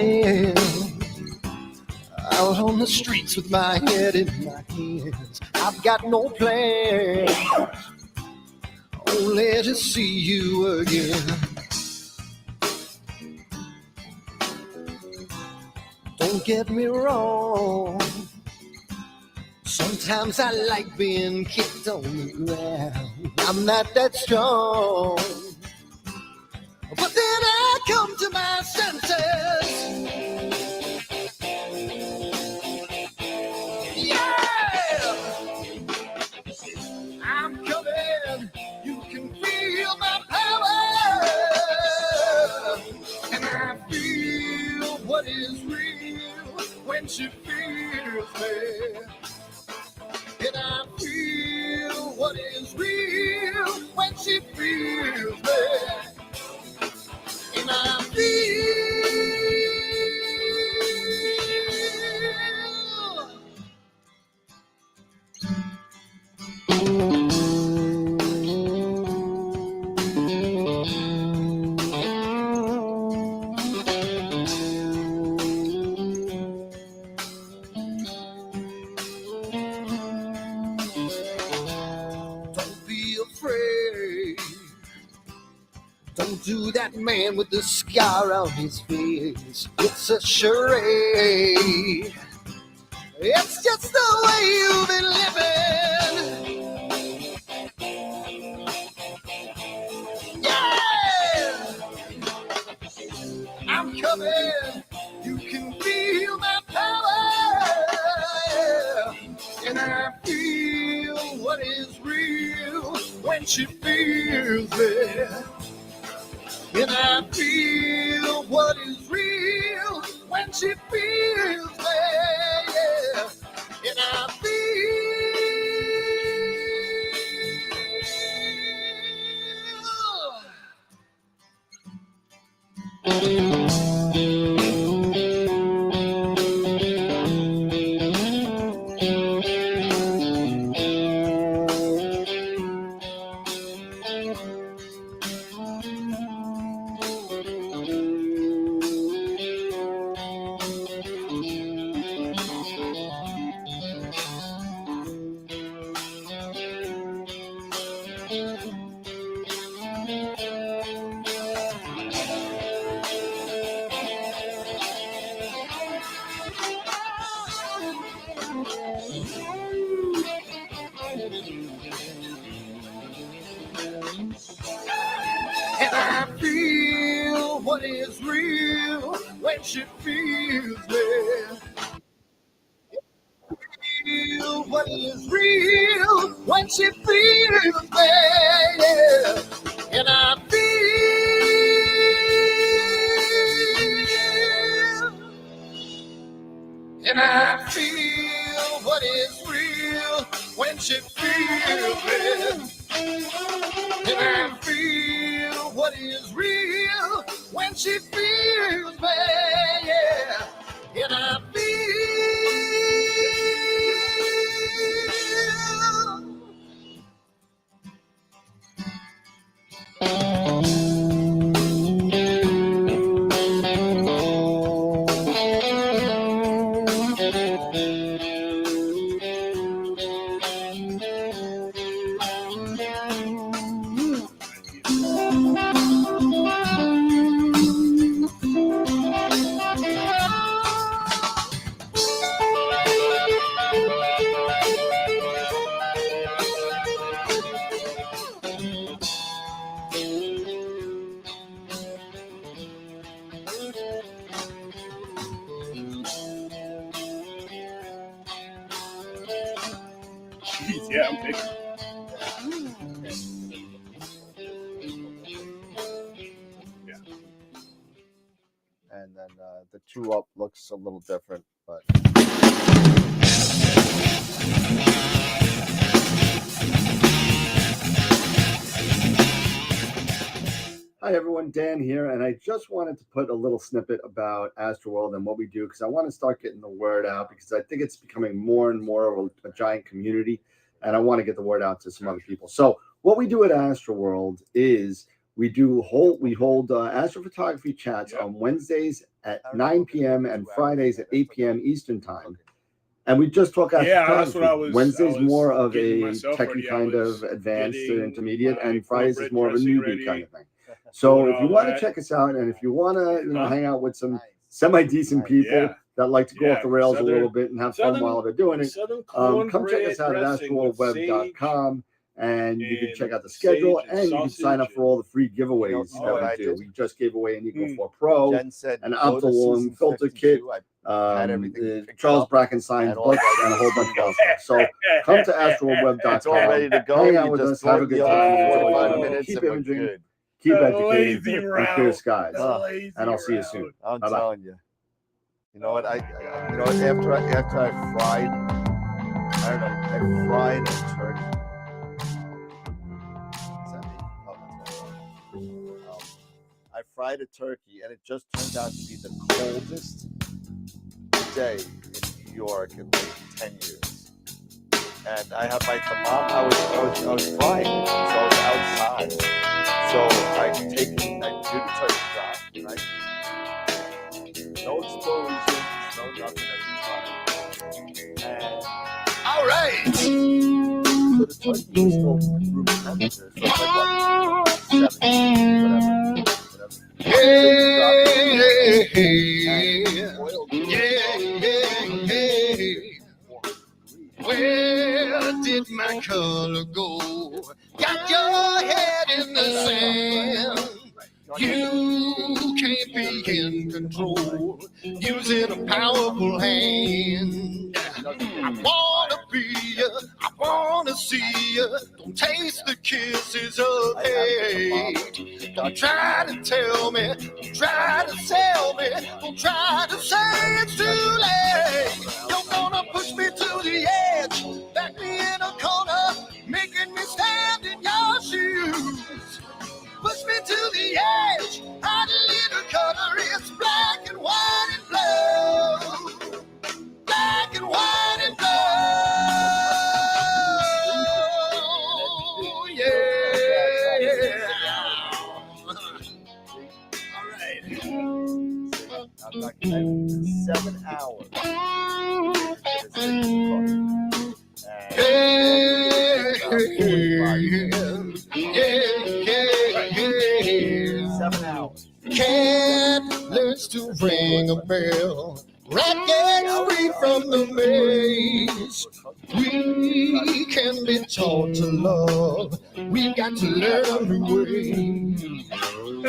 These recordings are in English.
myself out on the streets with my head in my hands. I've got no plans, only to see you again. Don't get me wrong, sometimes I like being kicked on the ground. I'm not that strong, but then I come to my senses. Yeah, I'm coming. You can feel my power, and I feel what is real when she feels me. And I feel what is real when she feels me. And I feel don't be afraid. Don't do that man with the scar on his face. It's a charade. It's just the way you've been living. Yeah, I'm coming. You can feel my power, and I feel what is real when she feels it. And I feel what is real when she feels me. Yeah. And I feel what is real when she feels me. Feel what is real when she feels me. Yeah. And I feel what is real when she feels me. And I feel what is real when she feels me. Yeah. And I Jeez, yeah, I'm big. And then the 2 Up looks a little different, but hi everyone, Dan here, and I just wanted to put a little snippet about Astroworld and what we do because I want to start getting the word out because I think it's becoming more and more of a giant community, and I want to get the word out to some other people. So what we do at Astroworld is we hold astrophotography chats on Wednesdays at 9 p.m. and Fridays at 8 p.m. Eastern Time. And we just talk Yeah, astrophotography. that's what I was. Wednesday's I was more of getting a myself techie ready. I kind was of advanced to getting intermediate, my and Fridays is cornbread more of a dressing newbie ready, kind of thing. So doing if you all want to that. check us out, and if you want to, Huh? hang out with some semi-decent people Yeah. that like to go off Yeah, the rails a Southern- little bit and have fun Southern- while they're doing it, Southern come check cornbread us out at dressing with astroworldweb.com, and you can and check out the schedule, sage and and you can sign up sausage for all the free giveaways You know what that I we do. did? We just gave away an Eagle Hmm. 4 Pro, Jen said, an go to Optilong season filter 52. kit, I had everything the picked Charles up, Brackenstein's and all I books, gotta and a do whole is bunch of go. other stuff. So come to astroworldweb.com. It's all ready to go. Hang out You with just us, have a throw good the time, other enjoy 45 it, minutes keep and we're imaging, good. keep The educated, lazy and route. clear skies. The lazy And I'll see you route. soon. I'm Bye-bye. telling you. You know what? You know what? After I fried, I don't know, I fried a turkey. Is that me? Oh, that's my phone. I fried a turkey, and it just turned out to be the coldest day in New York in like 10 years. And I have my thermometer. I was frying, so I was outside. So I do the turkey drop, right? No explosions, no nothing every time. And All right. so the turkey was still room temperature, so it's like what, 70, whatever. Hey, And oil where did my color go? Got your head in the sand. You can't be in control, using a powerful hand. I wanna be you, I wanna see you. Don't taste the kisses of hate. Don't try to tell me, don't try to sell me, don't try to say it's too late. You're gonna push me to the edge, back me in a corner, making me stand in your shoes. Push me to the edge, hide a little color, it's black and white and blue. Black and white and blue, yeah. All right. I'm not kidding. 7 hours. This thing cooked. Yeah. 7 hours. Cat learns to ring a bell. Rat gets free from the maze. We can be taught to love. We've got to learn a new way.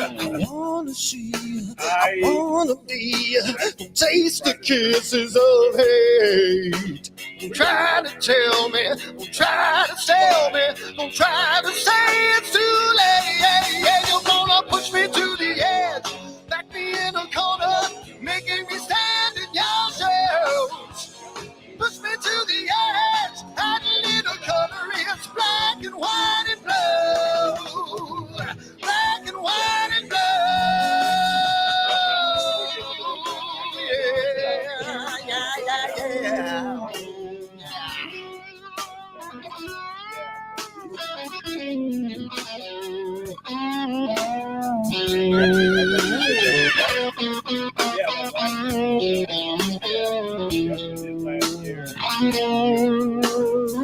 I wanna see you. I wanna be you. Taste the kisses of hate. Don't try to tell me. Don't try to sell me. Don't try to say it's too late. Yeah, you're gonna push me to the edge. Back me in a corner, making me stand in your shadows. Push me to the edge, add a little color, it's black and white and blue. Black and white and blue. Yeah.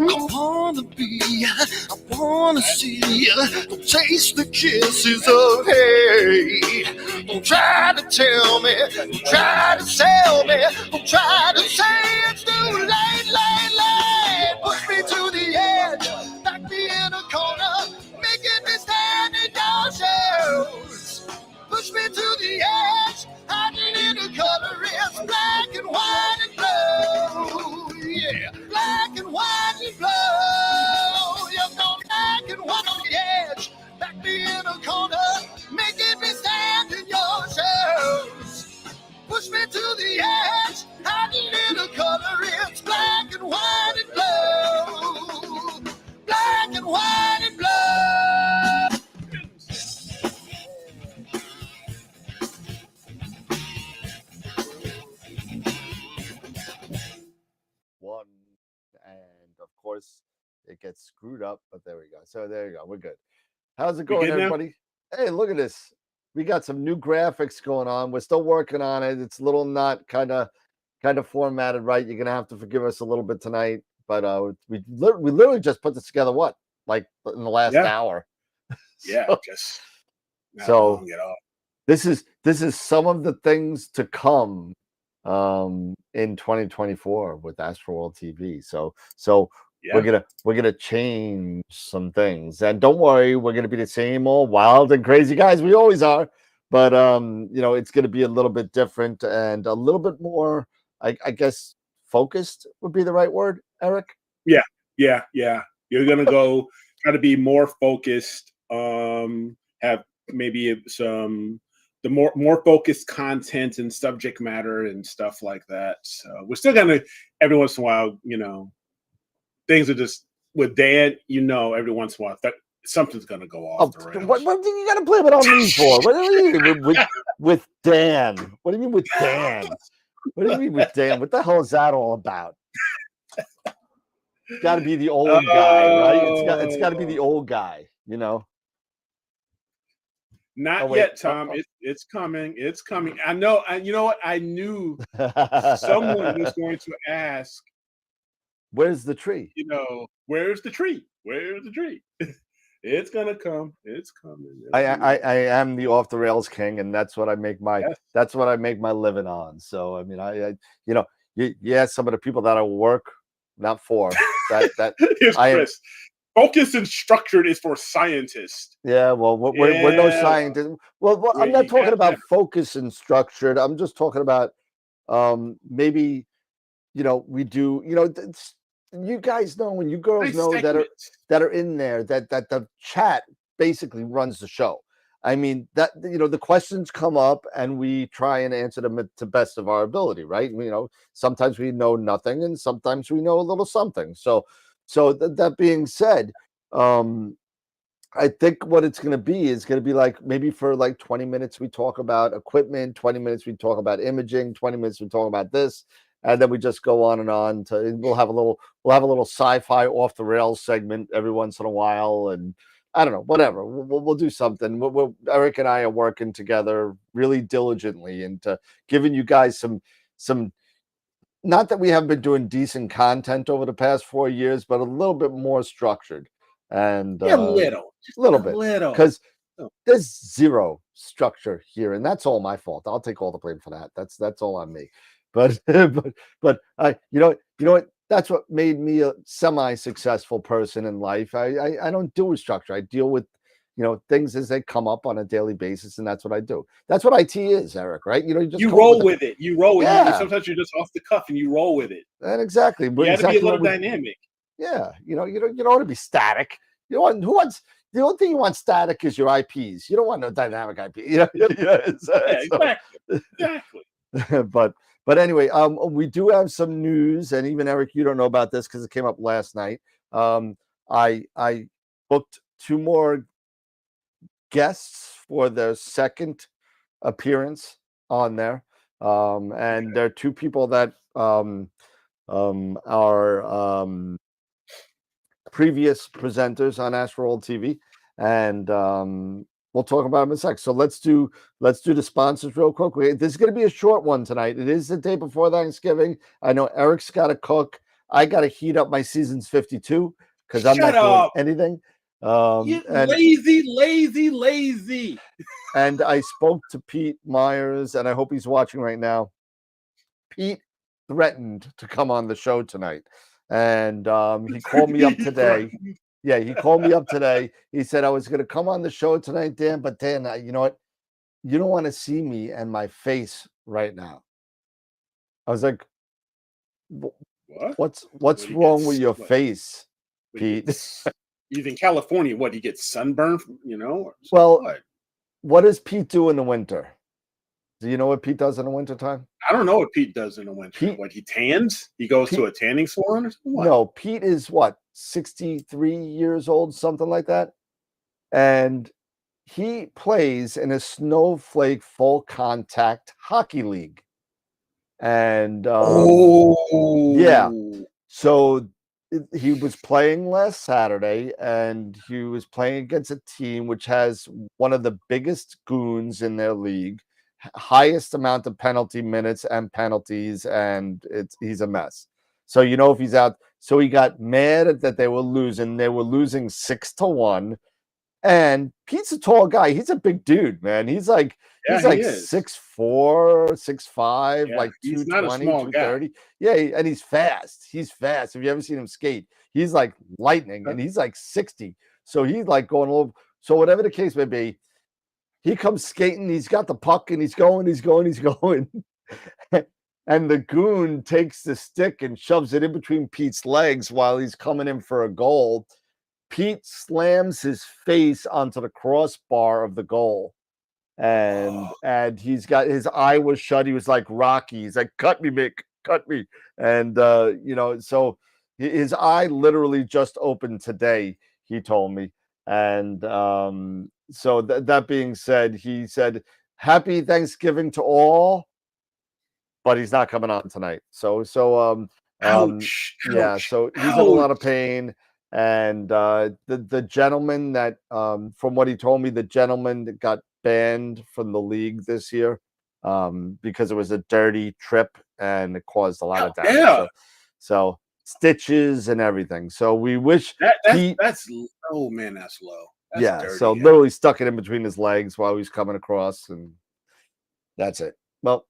I wanna be, I wanna see, don't taste the kisses of hate. Don't try to tell me, don't try to sell me, don't try to say it's too late, late. Push me to the edge, back me in a corner, making me stand in your shoes. Push me to the edge, hide a little color, it's black and white and blue. Yeah, black and white and blue. You're going black and white on the edge, back me in a corner, making me stand in your shoes. Push me to the edge, hide a little color, it's black and white and blue. Black and white and blue. One, and of course it gets screwed up, but there we go. So there you go, we're good. How's it We going, good now? everybody? Hey, look at this. We got some new graphics going on. We're still working on it. It's a little not kind of formatted right. You're gonna have to forgive us a little bit tonight. But we literally just put this together. What, like in the last hour? Yeah, So, just not so long at all. this is some of the things to come in 2024 with Astroworld TV. So Yeah. we're gonna change some things, and don't worry, we're gonna be the same old wild and crazy guys we always are. But you know, it's gonna be a little bit different and a little bit more, I guess, focused would be the right word, Eric. Yeah. You're gonna go try to be more focused. Have maybe some the more focused content and subject matter and stuff like that. So we're still gonna every once in a while, you know, things are just with Dan. You know, every once in a while that something's gonna go off the rails. What do you got to blame it on me for? What do you mean with Dan? What do you mean with Dan? What do you mean with Dan? What the hell is that all about? It's got to be the old guy, right? It's got to be the old guy, you know. Not yet, Tom. It's coming. It's coming. I know. You know what? I knew someone was going to ask. Where's the tree? You know, where's the tree? Where's the tree? It's gonna come. It's coming. I am the off the rails king, and that's what I make my that's what I make my living on. So I mean, I you know, you ask some of the people that I work not for that Here's Chris. Focused and structured is for scientists. Yeah, well, we're no scientists. Well, I'm not talking about focus and structured. I'm just talking about maybe, you know, we do, you know, you guys know, and you girls know that are in there that the chat basically runs the show. I mean, that, you know, the questions come up and we try and answer them to the best of our ability, right? You know, sometimes we know nothing and sometimes we know a little something. So that being said, I think what it's going to be is going to be like maybe for like 20 minutes we talk about equipment, 20 minutes we talk about imaging, 20 minutes we talk about this, and then we just go on and on to we'll have a little sci-fi off the rails segment every once in a while, and I don't know, whatever. We'll do something. Eric and I are working together really diligently into giving you guys some. Not that we haven't been doing decent content over the past 4 years, but a little bit more structured and a little bit, because there's zero structure here, and that's all my fault. I'll take all the blame for that. That's all on me. But I, you know what? That's what made me a semi-successful person in life. I don't deal with structure. I deal with, you know, things as they come up on a daily basis, and that's what I do. That's what IT is, Eric, right? You know, you roll with it. You roll with it. Sometimes you're just off the cuff and you roll with it. And exactly. You got to be a little dynamic. Yeah, you don't want to be static. You know, the only thing you want static is your IPs. You don't want no dynamic IP. Exactly. But anyway, we do have some news, and even Eric, you don't know about this because it came up last night. I booked 2 more guests for their second appearance on there, and there are 2 people that are previous presenters on Astroworld TV, and we'll talk about them in a sec. So let's do the sponsors real quick. This is going to be a short one tonight. It is the day before Thanksgiving. I know Eric's got to cook. I got to heat up my Seasons 52 because I'm not doing anything. Lazy. And I spoke to Pete Myers, and I hope he's watching right now. Pete threatened to come on the show tonight, and he called me up today. Yeah, he called me up today. He said I was going to come on the show tonight, Dan, but Dan, you know what? You don't want to see me and my face right now. I was like, what's wrong with your face, Pete? He's in California. What, he gets sunburned? You know? Well, what does Pete do in the winter? Do you know what Pete does in the wintertime? I don't know what Pete does in the winter. What, he tans? He goes to a tanning salon or something? What? No, Pete is what, 63 years old, something like that. And he plays in a snowflake full contact hockey league. And yeah. So he was playing last Saturday, and he was playing against a team which has one of the biggest goons in their league, highest amount of penalty minutes and penalties, and he's a mess. So if he's out, so he got mad that they were losing. They were losing 6-1. And Pete's a tall guy. He's a big dude, man. He's like Yeah, he's he like is. 6'4", 6'5", Yeah, like he's not a 220, small guy. 230. Yeah, and he's fast. He's fast. Have you ever seen him skate? He's like lightning, and he's like 60. So he's like going over. So whatever the case may be, he comes skating. He's got the puck, and he's going. And the goon takes the stick and shoves it in between Pete's legs while he's coming in for a goal. Pete slams his face onto the crossbar of the goal, and he's got his eye was shut. He was like Rocky. He's like, "Cut me, Mick, cut me." And so his eye literally just opened today. He told me, and so that being said, he said, "Happy Thanksgiving to all," but he's not coming on tonight. Ouch. Yeah, Ouch, so he's in a lot ouch. of pain. And the gentleman that, from what he told me, the gentleman that got banned from the league this year because it was a dirty trip and it caused a lot of damage. Yeah. So stitches and everything. So we wish Pete. That's oh man, that's low. That's Yeah. dirty, So literally stuck it in between his legs while he was coming across, and that's it. Well.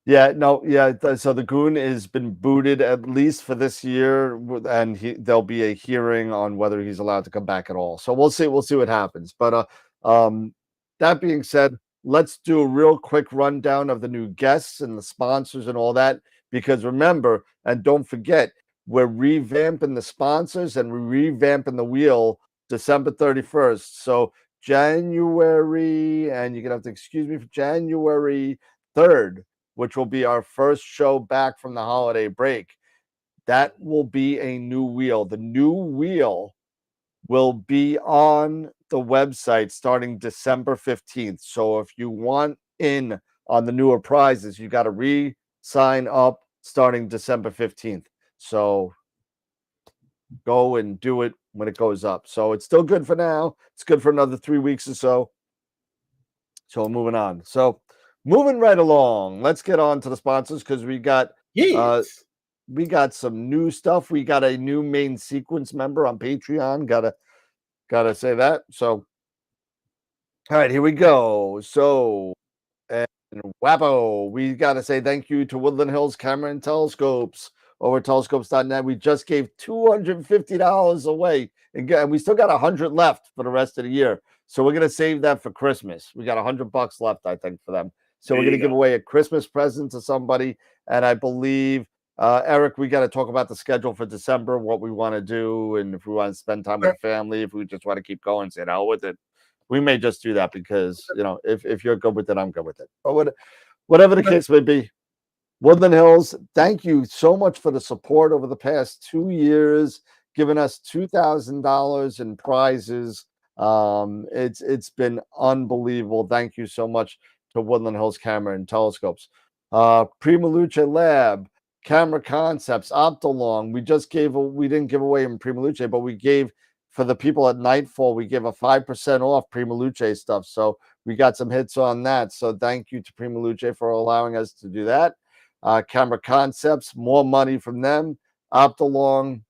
Yeah, no, yeah. So the goon has been booted at least for this year, and there'll be a hearing on whether he's allowed to come back at all. So we'll see. We'll see what happens. But that being said, let's do a real quick rundown of the new guests and the sponsors and all that. Because remember, and don't forget, we're revamping the sponsors and we're revamping the wheel December 31st. So January, and you're gonna have to excuse me for January 3rd. Which will be our first show back from the holiday break. That will be a new wheel. The new wheel will be on the website starting December 15th. So if you want in on the newer prizes, you got to re-sign up starting December 15th. So go and do it when it goes up. So it's still good for now. It's good for another 3 weeks or so. So moving on. So moving right along, let's get on to the sponsors because we got some new stuff. We got a new main sequence member on Patreon. Gotta say that. So, all right, here we go. So, and Wappo, we gotta say thank you to Woodland Hills Camera and Telescopes over at telescopes.net. We just gave $250 away, and we still got 100 left for the rest of the year. So we're gonna save that for Christmas. We got $100 left, I think, for them. So we're going to give away a Christmas present to somebody. And I believe, Eric, we got to talk about the schedule for December, what we want to do, and if we want to spend time with the family, if we just want to keep going, say hell with it. We may just do that because, if you're good with it, I'm good with it. Or whatever the case may be. Woodland Hills, thank you so much for the support over the past 2 years, giving us $2,000 in prizes. It's been unbelievable. Thank you so much to Woodland Hills Camera and Telescopes. Prima Luce Lab, Camera Concepts, Optolong. We didn't give away in Prima Luce, but we gave for the people at Nightfall, we gave a 5% off Prima Luce stuff. So we got some hits on that. So thank you to Prima Luce for allowing us to do that. Camera Concepts, more money from them. Optolong,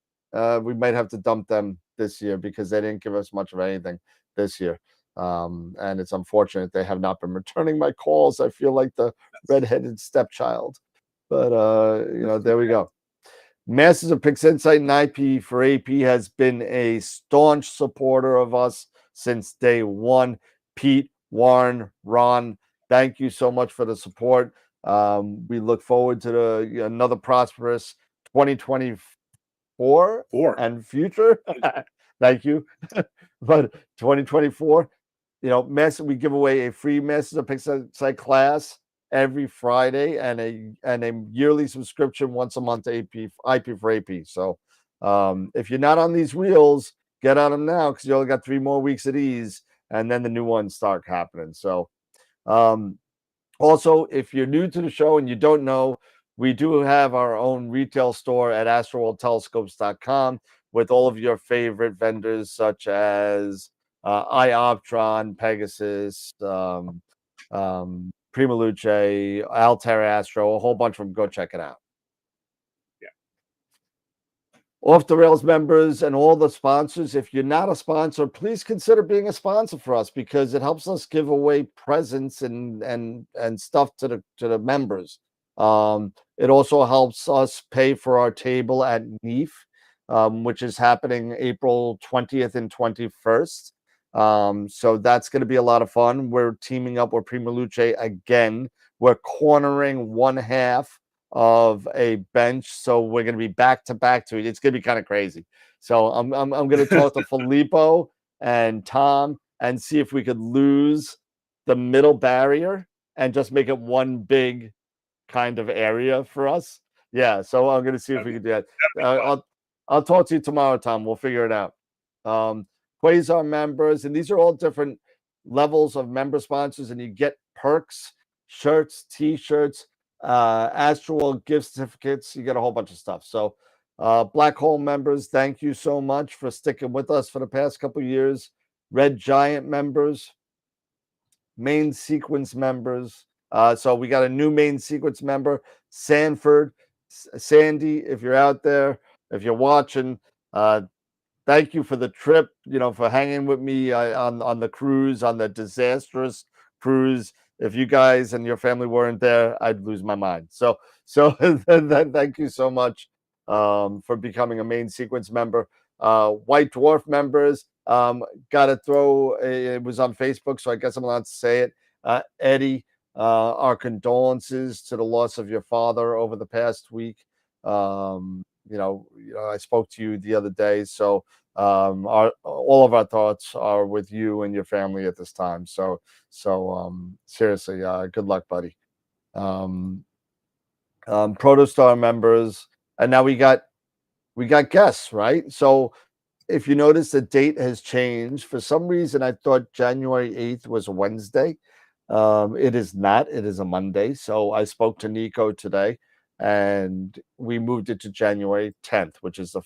we might have to dump them this year because they didn't give us much of anything this year. And it's unfortunate they have not been returning my calls. I feel like the redheaded stepchild, but there we go. Masters of PixInsight and IP for AP has been a staunch supporter of us since day one. Pete, Warren, Ron, thank you so much for the support. We look forward to another prosperous 2024 and future. Thank you. But 2024, we give away a free Masters of PixInsight class every Friday and a yearly subscription once a month to IP for AP. So if you're not on these wheels, get on them now because you only got 3 more weeks of these, and then the new ones start happening. So also, if you're new to the show and you don't know, We do have our own retail store at astroworldtelescopes.com with all of your favorite vendors such as iOptron, Pegasus, Prima Luce, Altera Astro, a whole bunch of them. Go check it out. Off the Rails members and all the sponsors, if you're not a sponsor, please consider being a sponsor for us because it helps us give away presents and stuff to the members. It also helps us pay for our table at NEAF, which is happening April 20th and 21st. So that's going to be a lot of fun. We're teaming up with Prima Luce again. We're cornering one half of a bench, so we're going to be back to back to it. It's going to be kind of crazy. So I'm going to talk to Filippo and Tom and see if we could lose the middle barrier and just make it one big kind of area for us. Yeah, so I'm going to see if we can do that. I'll talk to you tomorrow, Tom. We'll figure it out. Quasar members, and these are all different levels of member sponsors, and you get perks, shirts, T-shirts, Astroworld gift certificates. You get a whole bunch of stuff. So Black Hole members, thank you so much for sticking with us for the past couple of years. Red Giant members, main sequence members. So we got a new main sequence member, Sanford. Sandy, if you're out there, if you're watching, thank you for the trip, for hanging with me on the cruise, on the disastrous cruise. If you guys and your family weren't there, I'd lose my mind. So thank you so much for becoming a main sequence member. White Dwarf members, got to throw, it was on Facebook, so I guess I'm allowed to say it. Eddie, our condolences to the loss of your father over the past week. I spoke to you the other day, so all of our thoughts are with you and your family at this time. So seriously, good luck, buddy. Protostar members, and now we got guests, right? So if you notice, the date has changed. For some reason, I thought January 8th was a Wednesday. It is not. It is a Monday. So I spoke to Nico today, and we moved it to January 10th, which is a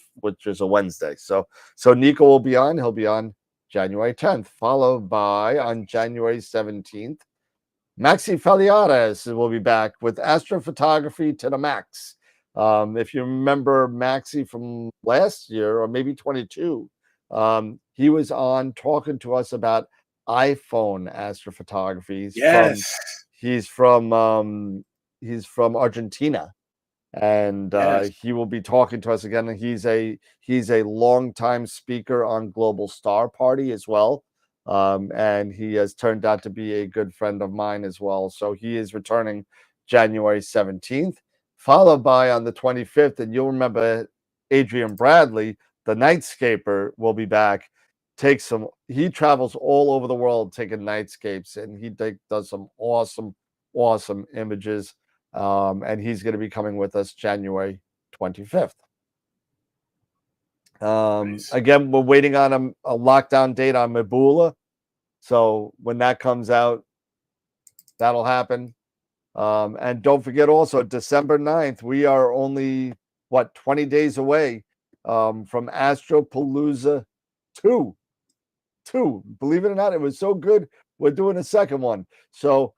Wednesday. So Nico will be on. He'll be on January 10th, followed by on January 17th, Maxi Faliares will be back with astrophotography to the max. If you remember Maxi from last year or maybe 22, he was on talking to us about iPhone astrophotography. He's from Argentina, and he will be talking to us again. He's a longtime speaker on Global Star Party as well, and he has turned out to be a good friend of mine as well. So he is returning January 17th, followed by on the 25th, and you'll remember Adrian Bradley, the Nightscaper, will be back. He travels all over the world taking nightscapes, and he does some awesome images. And he's going to be coming with us January 25th. Nice. Again, we're waiting on a lockdown date on Mabula. So when that comes out, that'll happen. And don't forget also, December 9th, we are only, 20 days away from Astropalooza 2. Believe it or not, it was so good, we're doing a second one. So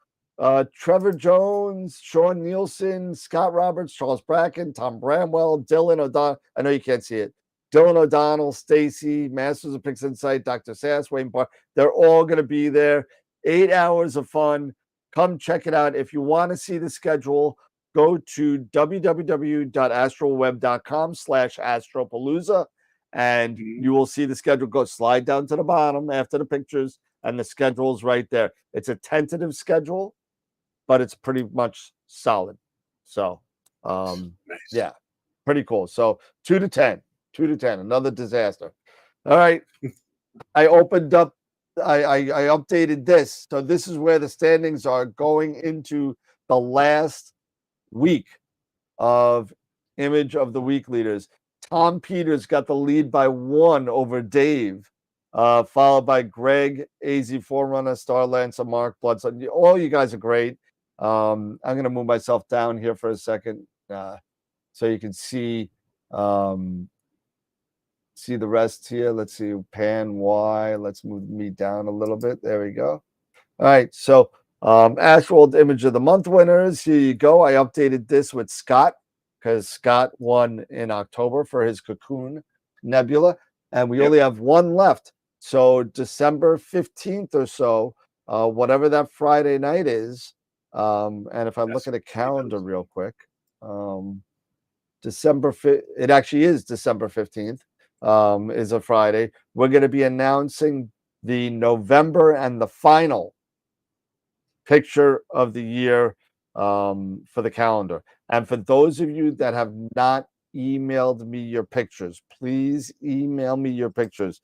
Trevor Jones, Sean Nielsen, Scott Roberts, Charles Bracken, Tom Bramwell, Dylan O'Donnell. I know you can't see it. Dylan O'Donnell, Stacy, Masters of Pix Insight, Dr. Sass, Wayne Park. They're all going to be there. 8 hours of fun. Come check it out. If you want to see the schedule, go to www.astroweb.com/astropalooza, and you will see the schedule. Go slide down to the bottom after the pictures, and the schedule is right there. It's a tentative schedule, but it's pretty much solid. So, nice. Yeah, pretty cool. So 2 to 10, another disaster. All right. I opened up, I updated this. So this is where the standings are going into the last week of Image of the Week leaders. Tom Peters got the lead by 1 over Dave, followed by Greg, AZ Forerunner, Starlancer, Mark Bloodson. All you guys are great. I'm going to move myself down here for a second. so you can see see the rest here. Let's see, pan Y. Let's move me down a little bit. There we go. All right, so Astroworld image of the month winners. Here you go. I updated this with Scott because Scott won in October for his Cocoon Nebula, and we only have one left. So December 15th or so, whatever that Friday night is. And if I look at a calendar real quick, it actually is December 15th, is a Friday. We're going to be announcing the November and the final picture of the year for the calendar. And for those of you that have not emailed me your pictures, please email me your pictures.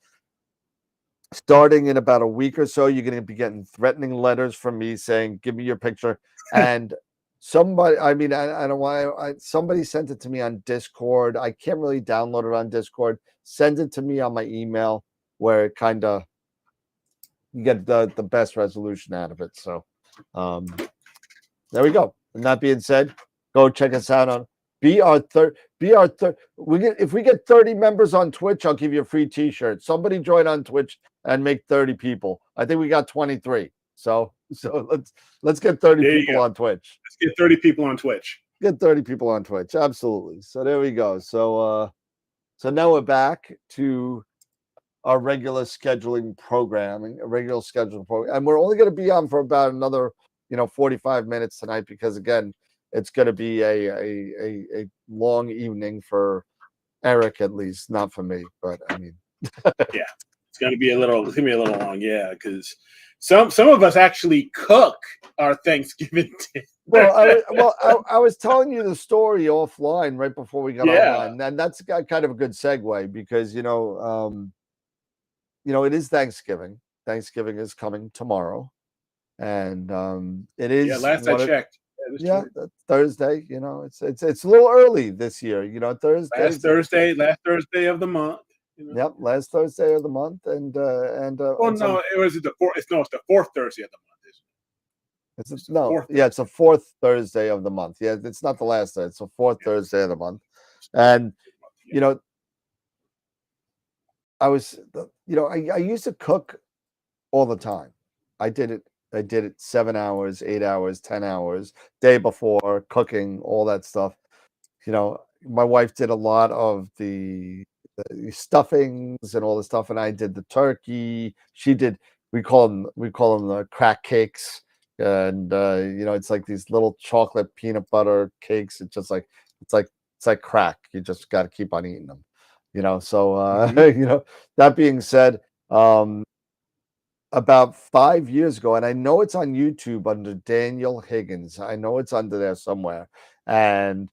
Starting in about a week or so, you're going to be getting threatening letters from me saying, give me your picture. And somebody, I mean, I don't want somebody sent it to me on Discord. I can't really download it on Discord. Send it to me on my email where it kind of, you get the best resolution out of it. So there we go. And that being said, go check us out on if we get 30 members on Twitch, I'll give you a free t-shirt. Somebody join on Twitch and make 30 people. I think we got 23. So let's get 30 people on Twitch. Let's get 30 people on Twitch. Get 30 people on Twitch. Absolutely. So there we go. So now we're back to our regular scheduling programming, and we're only going to be on for about another 45 minutes tonight because again, it's going to be a long evening for Eric, at least, not for me. But I mean, yeah, it's going to be a little long, yeah, because some of us actually cook our Thanksgiving dinner. I was telling you the story offline right before we got online, and that's got kind of a good segue because it is Thanksgiving. Thanksgiving is coming tomorrow, and it is. Yeah, last I checked. Yeah, Thursday. It's a little early this year. Thursday. Last Thursday of the month. Yep, last Thursday of the month, and no, it was the fourth. It's the fourth Thursday of the month. It's the fourth Thursday of the month. Yeah, it's not the last day. It's the fourth Thursday of the month, and I used to cook all the time. I did it 7 hours, 8 hours, 10 hours, day before, cooking, all that stuff. My wife did a lot of the stuffings and all the stuff, and I did the turkey. She did, we call them the crack cakes. And it's like these little chocolate peanut butter cakes. It's like crack. You just got to keep on eating them. So that being said, about 5 years ago, and I know it's on YouTube under Daniel Higgins. I know it's under there somewhere. And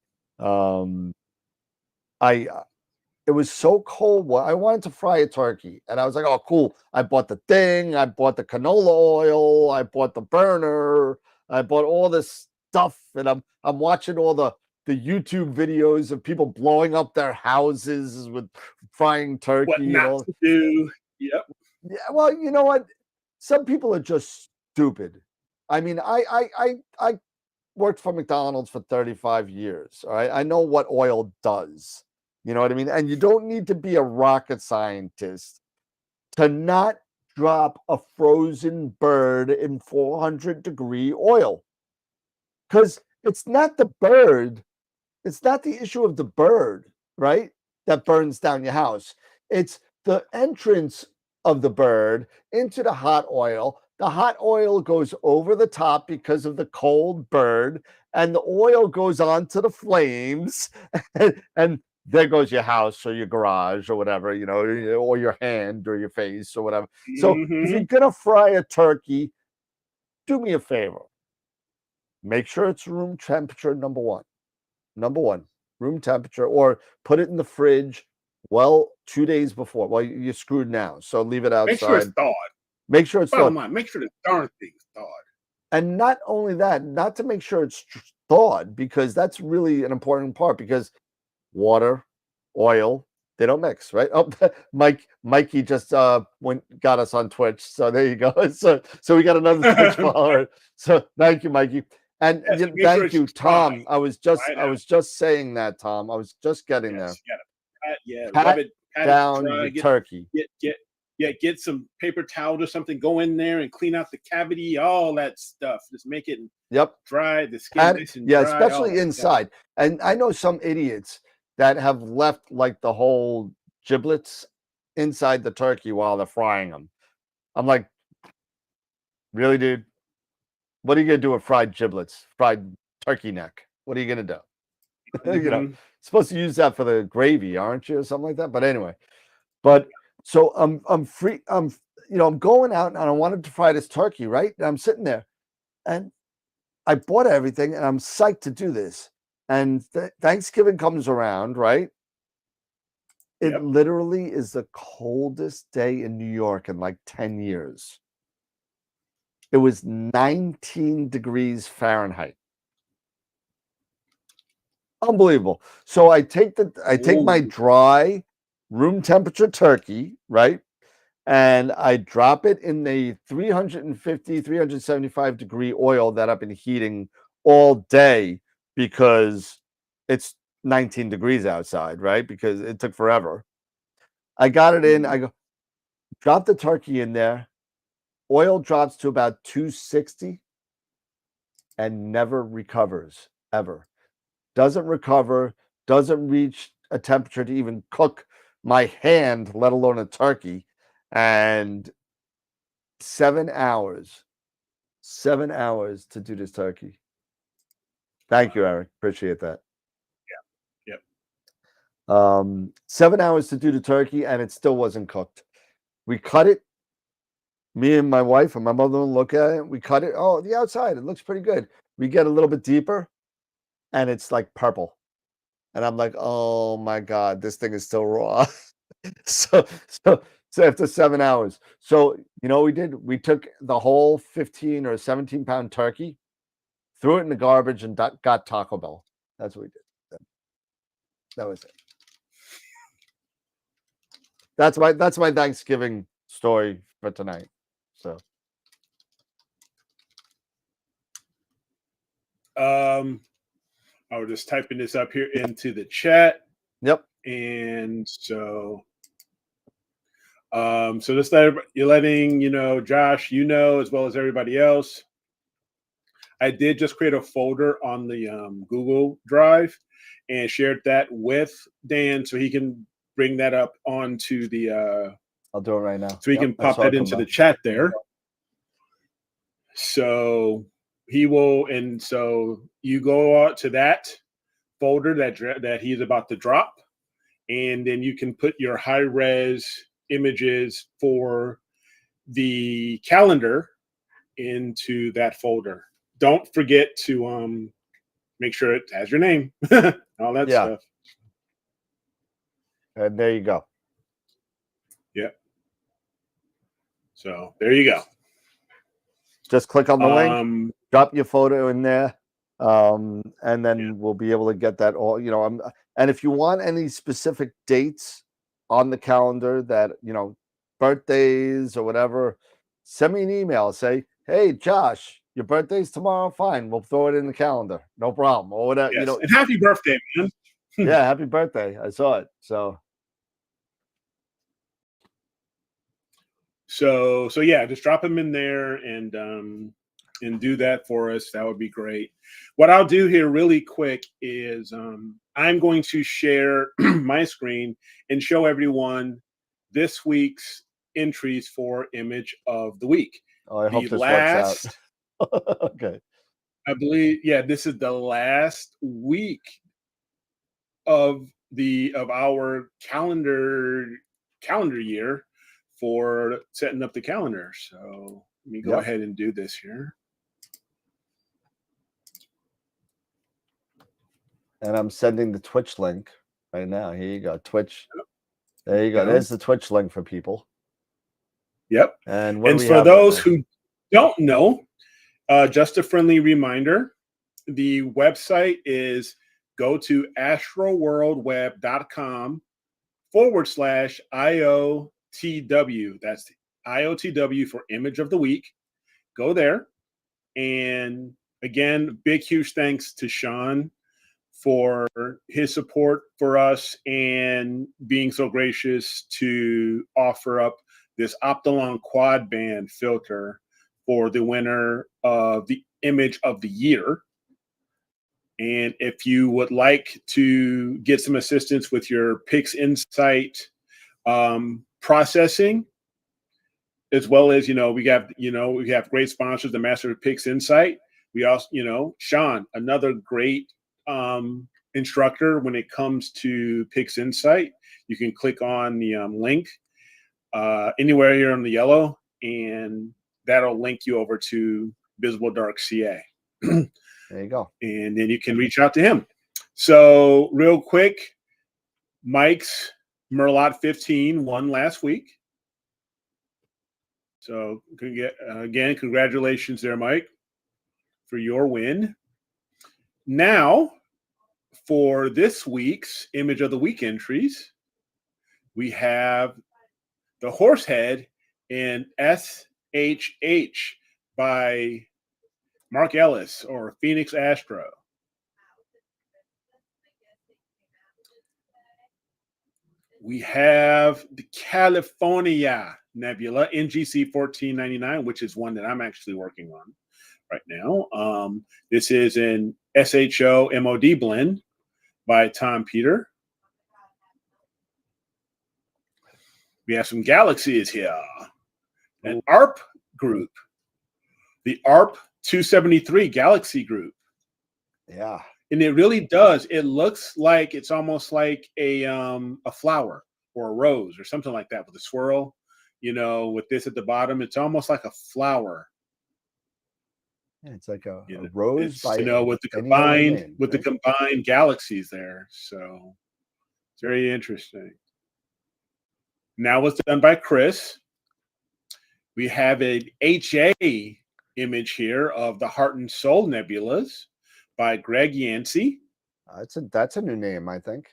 it was so cold. I wanted to fry a turkey, and I was like, "Oh, cool!" I bought the thing. I bought the canola oil. I bought the burner. I bought all this stuff, and I'm watching all the YouTube videos of people blowing up their houses with frying turkey. What not to do? Yep. Yeah. Well, you know what? Some people are just stupid. I mean, I worked for McDonald's for 35 years. All right, I know what oil does. You know what I mean? And you don't need to be a rocket scientist to not drop a frozen bird in 400-degree oil. Because it's not the bird. It's not the issue of the bird, right? That burns down your house. It's the entrance of the bird into the hot oil. The hot oil goes over the top because of the cold bird, and the oil goes onto the flames, and there goes your house or your garage or whatever, or your hand or your face or whatever. So if you're going to fry a turkey, do me a favor. Make sure it's room temperature, number one. Number one, room temperature, or put it in the fridge 2 days before. Well, you're screwed now, so leave it outside. Make sure it's thawed. Make sure it's thawed. Make sure the darn thing's thawed. And not only that, not to make sure it's thawed, because that's really an important part, because water, oil, they don't mix, right? Oh, Mikey just got us on Twitch, so there you go. So we got another Twitch follower. So thank you, Mikey. And Yes, you- make sure thank you, it's dry. Tom. I was just Dry I was just saying that, Tom. I was just getting there. Yes, you gotta Pat rub it, pat down it dry, your turkey. get some paper towel or something, go in there and clean out the cavity, all that stuff. Just make it Yep. dry, the skin Pat, nice and yeah, dry, all especially that stuff. inside. And I know some idiots that have left like the whole giblets inside the turkey while they're frying them. I'm like, really, dude? What are you gonna do with fried giblets, fried turkey neck? What are you gonna do? You know, Mhm. supposed to use that for the gravy, aren't you, or something like that? But anyway, but so I'm free. I'm going out and I wanted to fry this turkey, right? And I'm sitting there, and I bought everything, and I'm psyched to do this. And Thanksgiving comes around, right? It Yep. literally is the coldest day in New York in like 10 years. It was 19 degrees Fahrenheit. Unbelievable. So I take my Ooh. dry room temperature turkey, right? And I drop it in the 350, 375 degree oil that I've been heating all day because it's 19 degrees outside, right? Because it took forever. I got it in. I go, drop the turkey in there. Oil drops to about 260 and never recovers ever. Doesn't recover, doesn't reach a temperature to even cook my hand, let alone a turkey. And 7 hours to do this turkey. Thank you, Eric. Appreciate that. Yep. 7 hours to do the turkey, and it still wasn't cooked. We cut it. Me and my wife and my mother look at it. We cut it. Oh, the outside, it looks pretty good. We get a little bit deeper, and it's like purple. And I'm like, oh my God, this thing is still raw. so after 7 hours. So you know what we did? We took the whole 15 or 17-pound turkey, threw it in the garbage, and got Taco Bell. That's what we did. That was it. That's my Thanksgiving story for tonight. So I was just typing this up here into the chat. yep. And so just you're letting Josh, as well as everybody else. I did just create a folder on the Google Drive and shared that with Dan so he can bring that up onto the I'll do it right now. so he can pop that into the chat there. So he will, and so you go out to that folder that he's about to drop, and then you can put your high-res images for the calendar into that folder. Don't forget to make sure it has your name, all that stuff. And there you go. Yeah. So there you go. Just click on the link, drop your photo in there, and then we'll be able to get that all. And if you want any specific dates on the calendar that birthdays or whatever, send me an email. Say, hey, Josh, your birthday's tomorrow. Fine, we'll throw it in the calendar. No problem. Or whatever. Yes. And happy birthday, man. Yeah, happy birthday. I saw it. So yeah, just drop them in there and do that for us. That would be great. What I'll do here really quick is I'm going to share my screen and show everyone this week's entries for Image of the Week. Oh, I hope this works out. Okay. I believe, this is the last week of our calendar year for setting up the calendar. So let me go ahead and do this here. And I'm sending the Twitch link right now. Here you go, Twitch. There you go. There's the Twitch link for people. Yep. And for those who don't know, just a friendly reminder, the website is go to astroworldweb.com/IOTW. That's IOTW for Image of the Week. Go there. And again, big, huge thanks to Sean for his support for us and being so gracious to offer up this Optolon quad band filter for the winner of the image of the year. And if you would like to get some assistance with your PixInsight processing, as well as, we have great sponsors, the Master of PixInsight. We also, Sean, another great instructor when it comes to PixInsight. You can click on the link anywhere here on the yellow, and that'll link you over to Visible Dark CA. There you go. And then you can reach out to him. So real quick, Mike's Merlot 15 won last week. So again, congratulations there, Mike, for your win. Now, for this week's Image of the Week entries, we have the Horsehead in SHH by Mark Ellis, or Phoenix Astro. We have the California Nebula NGC 1499, which is one that I'm actually working on right now. This is an SHO MOD blend by Tom Peter. We have some galaxies here. An ARP group. The ARP 273 Galaxy group. Yeah. And it really does. It looks like it's almost like a flower or a rose or something like that with a swirl. With this at the bottom, it's almost like a flower. Yeah, it's like a rose by with the combined galaxies there. So it's very interesting. Now it's done by Chris. We have an HA image here of the Heart and Soul Nebulas by Greg Yancey. That's a new name, I think.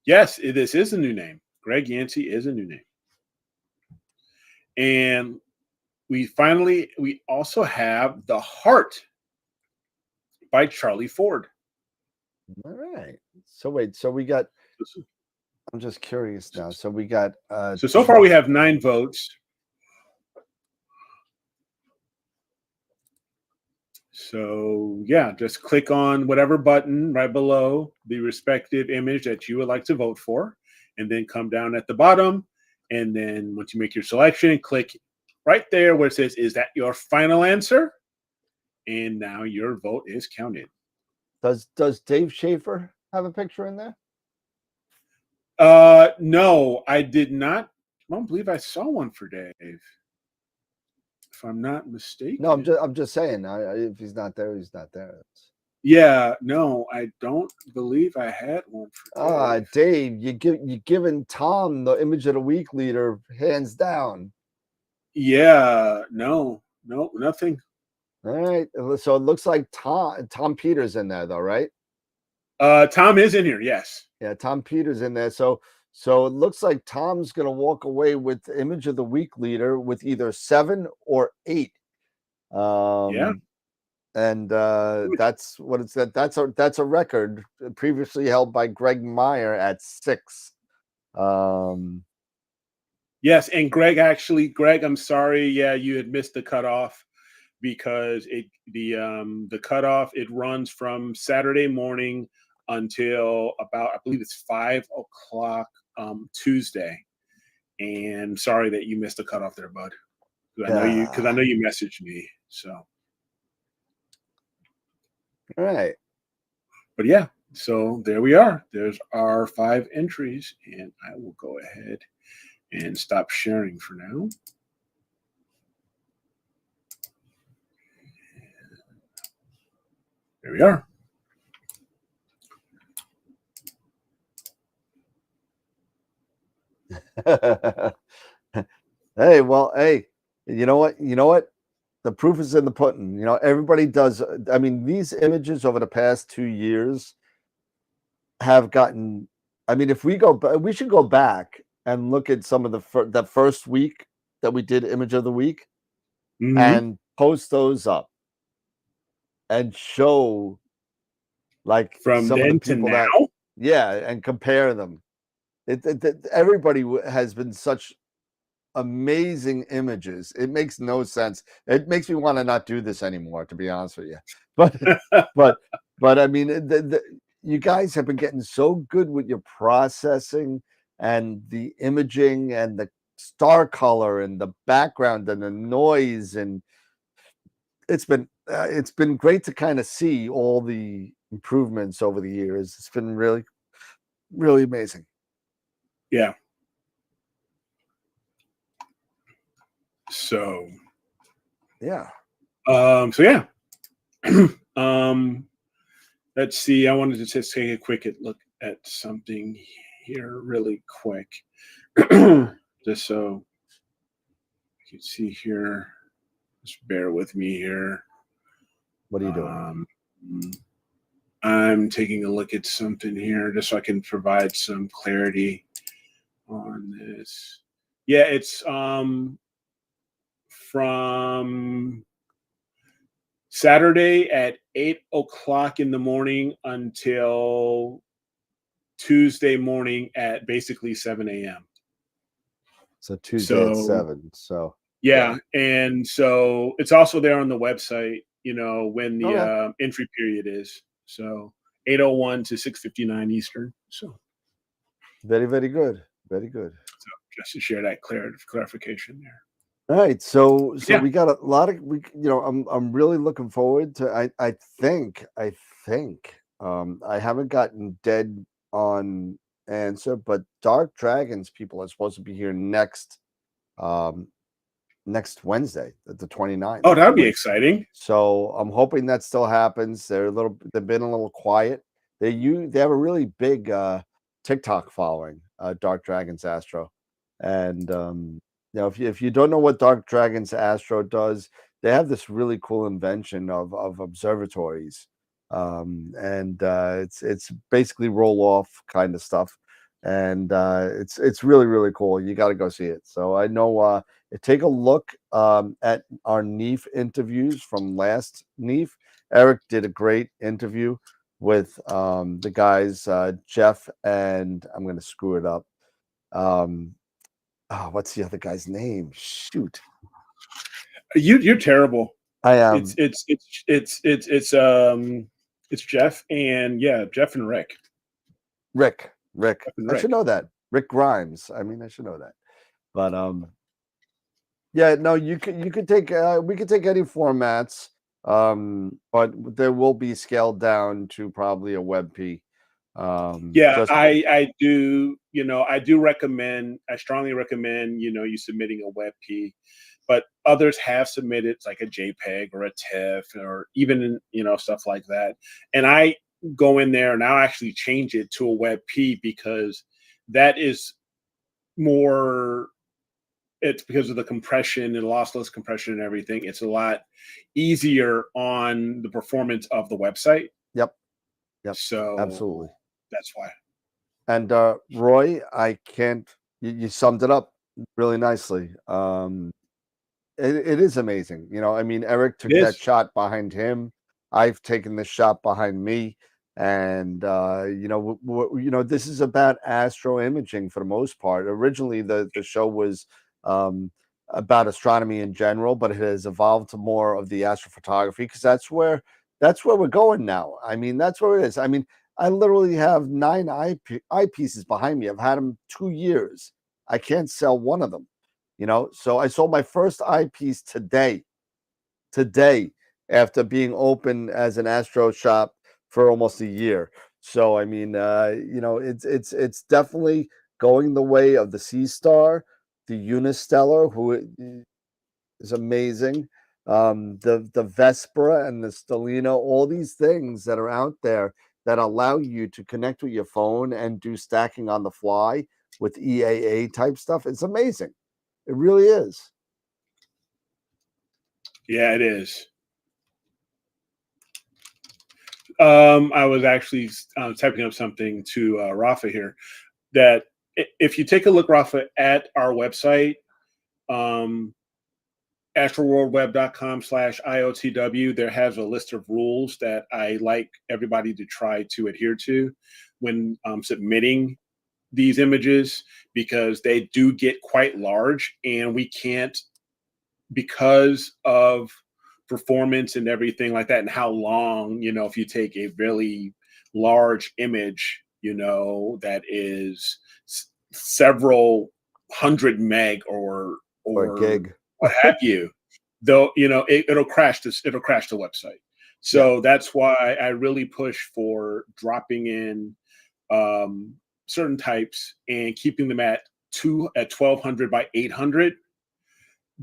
Yes, this is a new name. Greg Yancey is a new name. And we also have The Heart by Charlie Ford. All right. So wait, we got, I'm just curious now. So we got so far we have 9 votes. So yeah, just click on whatever button right below the respective image that you would like to vote for, and then come down at the bottom. And then once you make your selection, click right there where it says, "Is that your final answer?" And now your vote is counted. Does Dave Schaefer have a picture in there? No, I did not. I don't believe I saw one for Dave, if I'm not mistaken. No, I'm just saying. If he's not there, he's not there. Yeah, no, I don't believe I had one for Dave. Dave, you're giving Tom the Image of the Week leader hands down. Yeah, no, nothing. All right, so it looks like Tom Peters in there though, right? Tom is in here, yes. Yeah, Tom Peters in there. So it looks like Tom's gonna walk away with the Image of the Week leader with either 7 or 8. Yeah. And that's what it's that. That's a record previously held by Greg Meyer at 6. Yes, and Greg, I'm sorry. Yeah, you had missed the cutoff because the cutoff, it runs from Saturday morning until about, I believe it's 5 o'clock Tuesday. And sorry that you missed the cutoff there, bud. I know you messaged me. So. All right. But yeah, so there we are. There's our 5 entries, and I will go ahead and stop sharing for now. There we are. Hey, you know what? The proof is in the pudding. Everybody does. I mean, these images over the past 2 years have gotten. I mean, if we should go back and look at some of the first week that we did Image of the Week and post those up. and show like From some of the then to people now. and compare them. Everybody has been such amazing images. It makes no sense. It makes me want to not do this anymore, to be honest with you. But but I mean, you guys have been getting so good with your processing and the imaging and the star color and the background and the noise, and it's been great to kind of see all the improvements over the years. It's been really, really amazing. Yeah. So Yeah. so yeah. Let's see. I wanted to just take a quick look at something here really quick. Just so you can see here. Just bear with me here. What are you doing? I'm taking a look at something here just so I can provide some clarity on this. Yeah, it's from Saturday at 8:00 in the morning until Tuesday morning at basically 7 a.m. So Tuesday at 7. So yeah, and so it's also there on the website, when the entry period is. So 8:01 to 6:59 Eastern. So very, very good. Very good. So just to share that clarification there. All right, so Yeah. we got a lot of I'm really looking forward to. I think I haven't gotten dead on answer, but Dark Dragons people are supposed to be here next Wednesday, the 29th. Oh, that'd be exciting. So I'm hoping that still happens. They've been a little quiet. They have a really big TikTok following, Dark Dragons Astro, and if you don't know what Dark Dragons Astro does, they have this really cool invention of observatories, and it's basically roll off kind of stuff, and it's really, really cool. You got to go see it. So I know take a look at our NEAF interviews from last NEAF. Eric did a great interview with the guys Jeff and I'm going to screw it up. What's the other guy's name? Shoot. You're terrible. I am. It's Jeff and Jeff and Rick. Rick. I should know that. Rick Grimes. I mean, I should know that. But no, you could take we could take any formats. But there will be scaled down to probably a WebP. I do. I do recommend. I strongly recommend. You submitting a WebP, but others have submitted like a JPEG or a TIFF or even stuff like that. And I go in there and I'll actually change it to a WebP because that is more. It's because of the compression and lossless compression and everything. It's a lot easier on the performance of the website. Yep. So absolutely. That's why. And Roy, you summed it up really nicely. It is amazing. I mean, Eric took that shot behind him. I've taken the shot behind me. And this is about astro imaging for the most part. Originally, the show was about astronomy in general, but it has evolved to more of the astrophotography because that's where we're going now. I mean, that's where it is. I mean, I literally have 9 eyepieces behind me. I've had them 2 years. I can't sell one of them, So I sold my first eyepiece today, after being open as an astro shop for almost a year. So I mean, it's definitely going the way of the Seastar, the Unistellar, who is amazing, the Vespera and the Stellina, all these things that are out there that allow you to connect with your phone and do stacking on the fly with EAA type stuff. It's amazing. It really is. Yeah, it is. I was actually typing up something to Rafa here that if you take a look, Rafa, at our website, astroworldweb.com/IOTW, there has a list of rules that I like everybody to try to adhere to when submitting these images, because they do get quite large, and we can't, because of performance and everything like that, and how long, if you take a really large image, that is several hundred meg or gig, what have you, though, it'll crash the website. So that's why I really push for dropping in certain types and keeping them at 1200 by 800,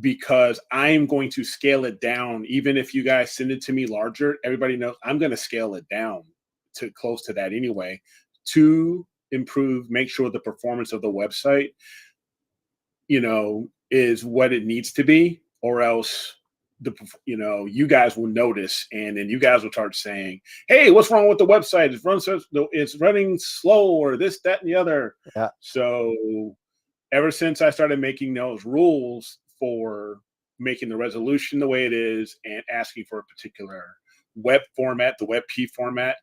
because I'm going to scale it down. Even if you guys send it to me larger, everybody knows I'm going to scale it down to close to that anyway, to make sure the performance of the website, is what it needs to be, or else you guys will notice, and then you guys will start saying, "Hey, what's wrong with the website? It's running slow, or this, that, and the other." Yeah. So ever since I started making those rules for making the resolution the way it is and asking for a particular web format, the WebP format,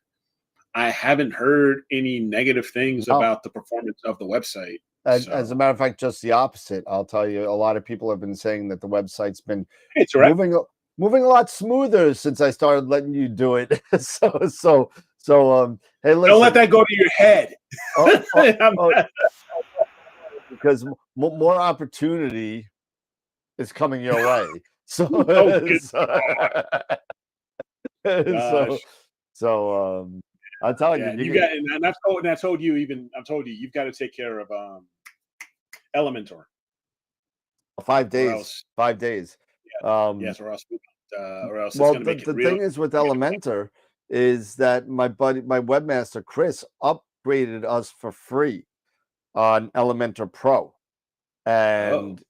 I haven't heard any negative things about the performance of the website. As a matter of fact, just the opposite. I'll tell you, a lot of people have been saying that the website's been moving a lot smoother since I started letting you do it. So hey, listen. Don't let that go to your head. Because more opportunity is coming your way. So, I'm telling you, and I've told you, you've got to take care of Elementor. 5 days. 5 days. Yes, or else it's well, going to make the thing is with Elementor is that my webmaster Chris upgraded us for free on Elementor Pro, and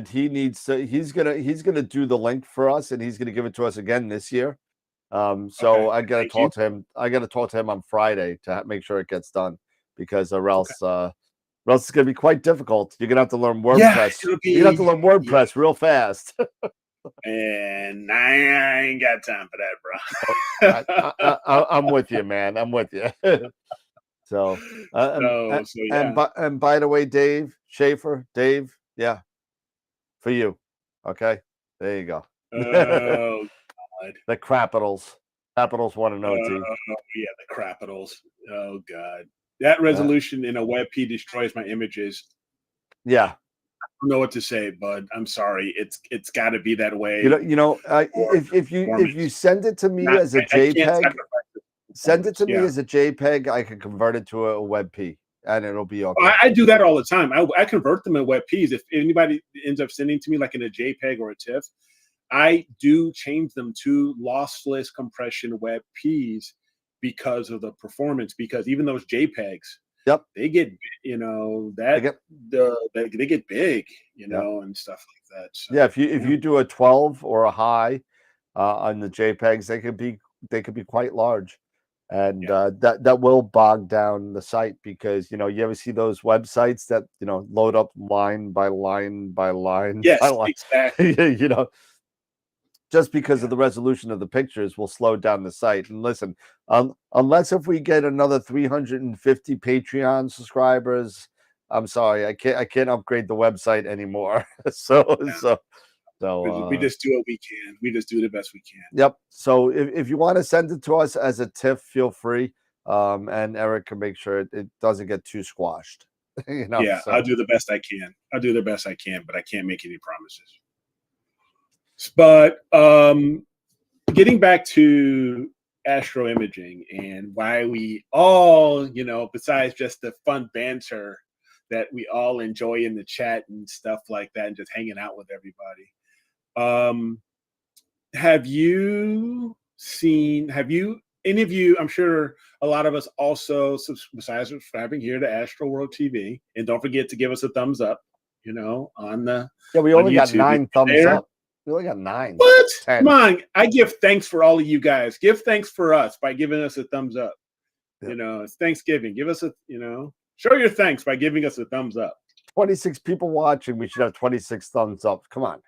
he's gonna do the link for us, and he's gonna give it to us again this year. So I gotta talk to him. I gotta talk to him on Friday to make sure it gets done, because or else it's gonna be quite difficult. You're gonna have to learn WordPress. You're gonna have to learn WordPress real fast. And I ain't got time for that, bro. I'm with you, man. I'm with you. So, and by the way, Dave Schaefer, yeah, for you. Okay, there you go. Oh, God. The Capitals want to know. Yeah, the Capitals. Oh, God, that resolution in a WebP destroys my images. Yeah, I don't know what to say, bud. I'm sorry. It's got to be that way. If you send it to me as a JPEG. Send it to me as a JPEG. I can convert it to a WebP, and it'll be okay. I do that all the time. I convert them in WebPs. If anybody ends up sending to me like in a JPEG or a TIFF, I do change them to lossless compression WebPs because of the performance. Because even those JPEGs, they get they get big, and stuff like that. So, if you do a 12 or a high on the JPEGs, they could be quite large. And that will bog down the site, because you ever see those websites that load up line by line by line? Yes, by line. exactly. Just because of the resolution of the pictures will slow down the site. And listen, unless if we get another 350 Patreon subscribers, I'm sorry, I can't upgrade the website anymore. So we just do what we can. We just do the best we can. Yep. So if you want to send it to us as a TIFF, feel free. And Eric can make sure it doesn't get too squashed. I'll do the best I can. But I can't make any promises. But getting back to astro imaging and why we all, besides just the fun banter that we all enjoy in the chat and stuff like that, and just hanging out with everybody. Have you any of you, I'm sure a lot of us also, besides subscribing here to Astro World TV, and don't forget to give us a thumbs up, on the we only got YouTube. 9 thumbs up. We only got 9. What? 10. Come on. I give thanks for all of you guys. Give thanks for us by giving us a thumbs up. It's Thanksgiving. Give us show your thanks by giving us a thumbs up. 26 people watching. We should have 26 thumbs up. Come on.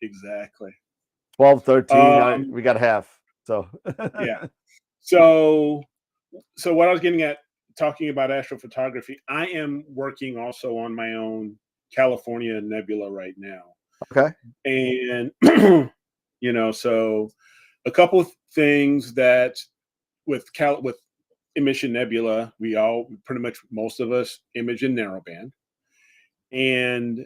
Exactly. 12, 13, Um, we got half. So yeah. So what I was getting at talking about astrophotography, I am working also on my own California nebula right now. Okay. And so a couple of things that with emission nebula, we all pretty much most of us image in narrowband. And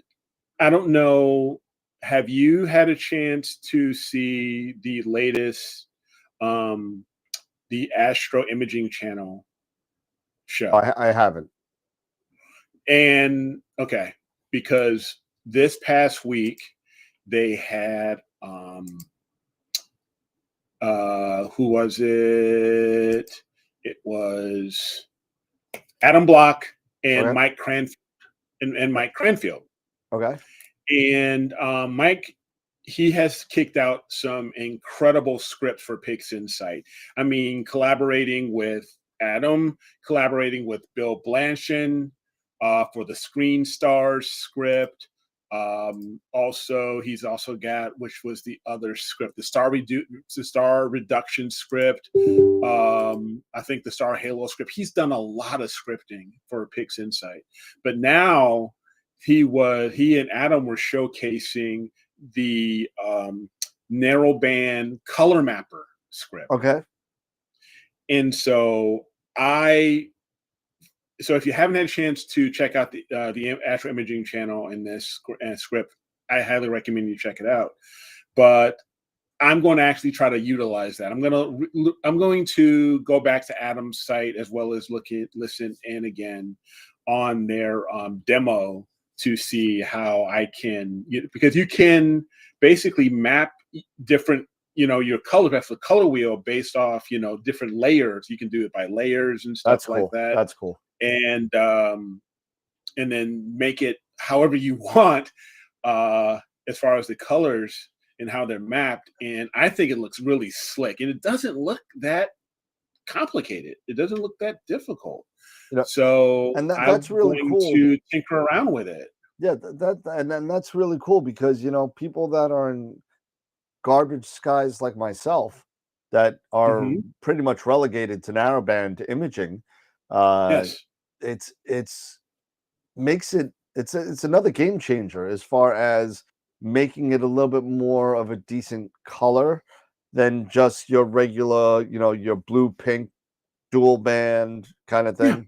I don't know, have you had a chance to see the latest the Astro Imaging Channel show? I haven't. And okay, because this past week they had who was it? It was Adam Block and Okay. Mike Cranfield and Mike Cranfield. Okay. And Mike, he has kicked out some incredible scripts for PixInsight. I mean, collaborating with Adam, collaborating with Bill Blanchard for the Screen Stars script. Also, he's also got, which was the other script, the Star Reduction script. I think the Star Halo script. He's done a lot of scripting for PixInsight, but now he and Adam were showcasing the narrowband color mapper script. Okay. And so if you haven't had a chance to check out the Astro Imaging Channel in this script, I highly recommend you check it out. But I'm going to actually try to utilize that. I'm going to go back to Adam's site as well as listen in again on their demo to see how I can, because you can basically map different, your color, that's the color wheel based off, different layers. You can do it by layers and stuff like that. That's cool. And then make it however you want as far as the colors and how they're mapped. And I think it looks really slick, and it doesn't look that complicated. It doesn't look that difficult. So and that's really cool to tinker around with it. Yeah, and that's really cool because people that are in garbage skies like myself that are pretty much relegated to narrowband imaging. Yes, it's another game changer as far as making it a little bit more of a decent color than just your regular, your blue pink dual band kind of thing. Yeah.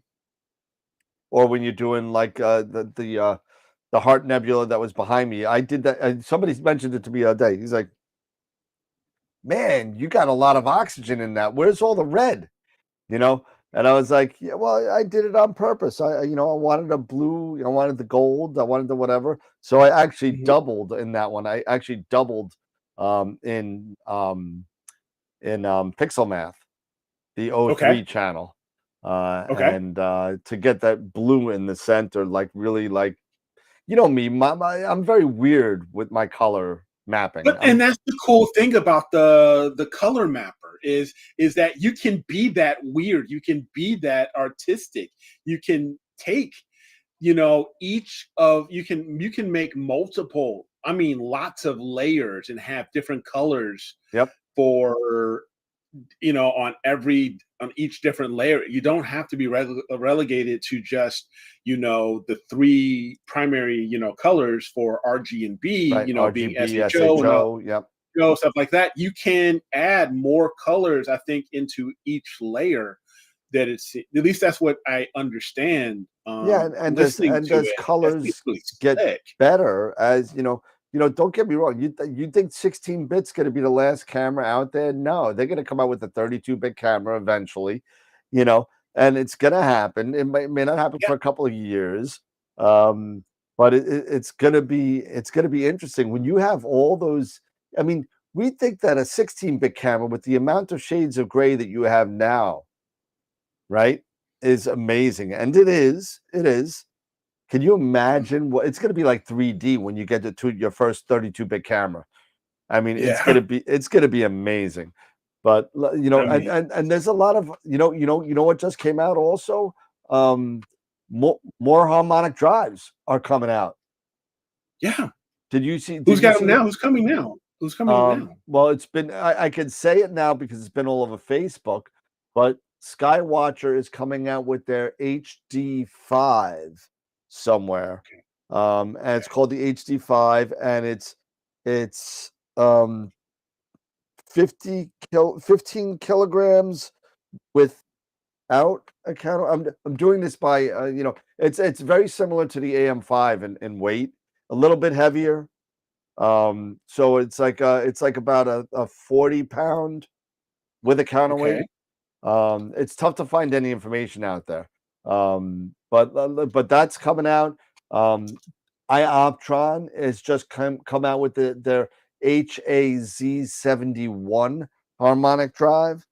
Or when you're doing like the Heart Nebula that was behind me. I did that, and somebody mentioned it to me the other day. He's like, "Man, you got a lot of oxygen in that. Where's all the red?" And I was like, "Yeah, well, I did it on purpose. I wanted a blue, I wanted the gold, I wanted the whatever. So I actually doubled in that one. I actually doubled in Pixel Math, the O3 channel, and to get that blue in the center, like really like, me, I'm very weird with my color mapping. And that's the cool thing about the color mapper is that you can be that weird, you can be that artistic, you can take you can make multiple, lots of layers and have different colors for on each different layer. You don't have to be relegated to just the three primary colors for RGB, RGB, being SHO, stuff like that. You can add more colors, I think, into each layer. That it's, at least that's what I understand. And does colors get better as don't get me wrong. You think 16 bits going to be the last camera out there? No, they're going to come out with a 32-bit camera eventually, and it's going to happen. It may not happen for a couple of years, but it's going to be interesting when you have all those. We think that a 16-bit camera with the amount of shades of gray that you have now, right, is amazing, and it is. Can you imagine what it's going to be like 3D when you get to your first 32-bit camera? It's going to be amazing. But and there's a lot of what just came out also. More harmonic drives are coming out. Yeah. Did you see? Who's Did you got see them now? Who's coming now? Who's coming now? Well, it's been I can say it now because it's been all over Facebook, but Skywatcher is coming out with their HD5 somewhere. And it's called the HD5, and it's 15 kilograms without a counter. I'm doing this by it's very similar to the AM5 in weight, a little bit heavier. So it's like about a 40-pound with a counterweight. It's tough to find any information out there. But that's coming out. iOptron is just come out with their HAZ71 harmonic drive.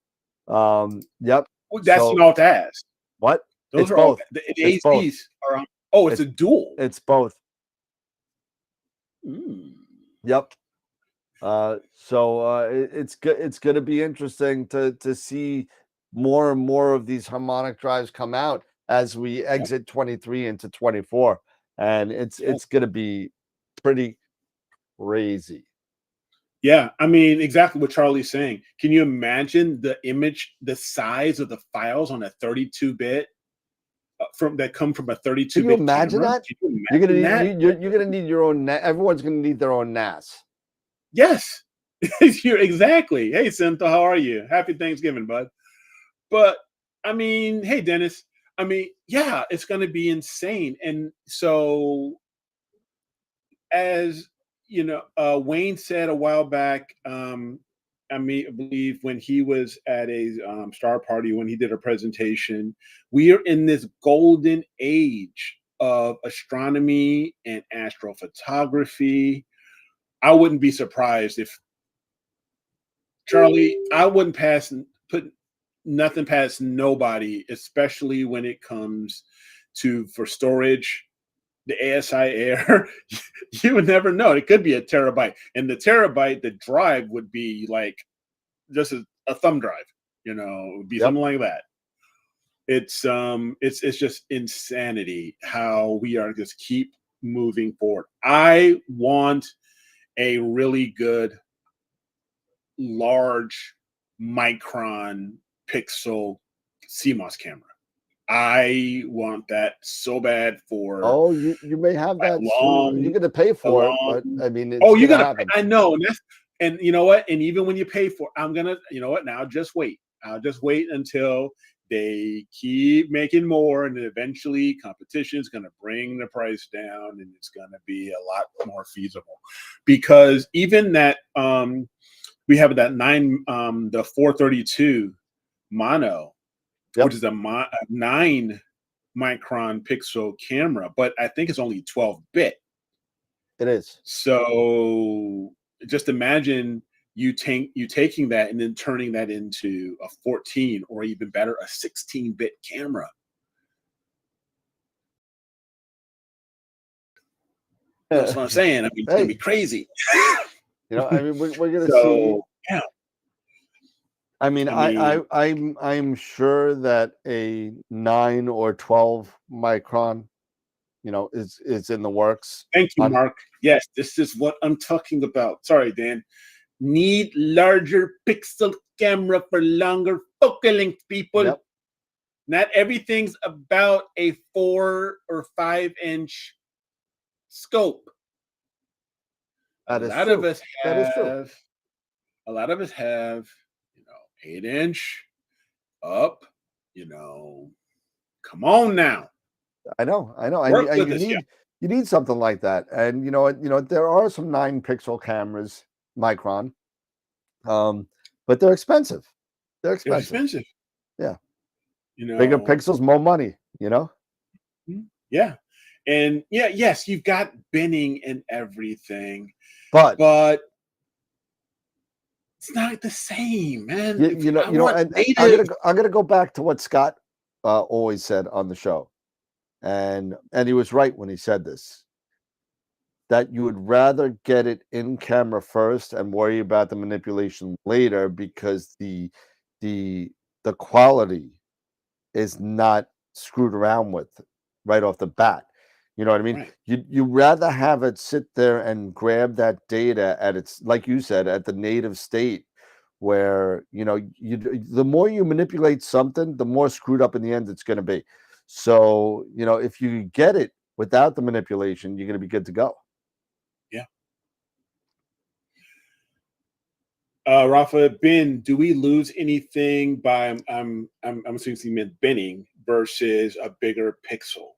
Yep. That's So- an alt as. What? Those It's are all both. the It's both. AZs are on. Oh, it's a dual. It's both. Mm. Yep. It's good. It's going to be interesting to see more and more of these harmonic drives come out as we exit 23 into 24, and it's going to be pretty crazy. Yeah, I mean, exactly what Charlie's saying. Can you imagine the size of the files on a 32-bit that come from a 32-bit? Can you imagine camera? that? Can you imagine that? You're gonna need your own. Everyone's gonna need their own NAS. Yes, you're exactly. Hey, Santa, how are you? Happy Thanksgiving, bud. But I mean, hey, Dennis. I mean, yeah, it's going to be insane. And so, as you know, Wayne said a while back. I believe when he was at a star party when he did a presentation, we are in this golden age of astronomy and astrophotography. I wouldn't be surprised if Charlie, I wouldn't put nothing past nobody, especially when it comes for storage. The ASI Air, you would never know. It could be a terabyte, and the terabyte, the drive would be like just a thumb drive. It would be something like that. It's just insanity how we are just keep moving forward. I want a really good large micron pixel CMOS camera. I want that so bad for. Oh, you may have that. You're going to pay for it, but I mean, you're going to. I know, and you know what? And even when you pay for, I'm gonna. You know what? Now just wait. I'll just wait until they keep making more, and then eventually competition is going to bring the price down, and it's going to be a lot more feasible. Because even that, we have that the 432 mono. Which is a 9 micron pixel camera, but I think it's only 12-bit. It is. So just imagine you taking that and then turning that into a 14 or even better, a 16-bit camera. That's what I'm saying. I mean, it's gonna be crazy. I mean, we're gonna see. Yeah. I mean, I'm sure that a 9 or 12 micron, is in the works. Thank you, Mark. Yes, this is what I'm talking about. Sorry, Dan. Need larger pixel camera for longer focal length, people. Yep. Not everything's about a 4 or 5 inch scope. That is true. That is true. A lot of us have 8-inch up, come on now. I know. You need something like that. And there are some 9 pixel cameras, micron. But they're expensive. They're expensive. Yeah. Bigger pixels, more money, Yeah. And yes, you've got binning and everything. But it's not the same, man. I'm gonna go back to what Scott always said on the show, and he was right when he said this. That you would rather get it in camera first and worry about the manipulation later, because the quality is not screwed around with right off the bat. You know what I mean? Right. You rather have it sit there and grab that data at its, like you said, at the native state, where the more you manipulate something, the more screwed up in the end it's going to be. So if you get it without the manipulation, you're going to be good to go. Yeah. Rafa, Ben, do we lose anything by I'm assuming he meant binning versus a bigger pixel?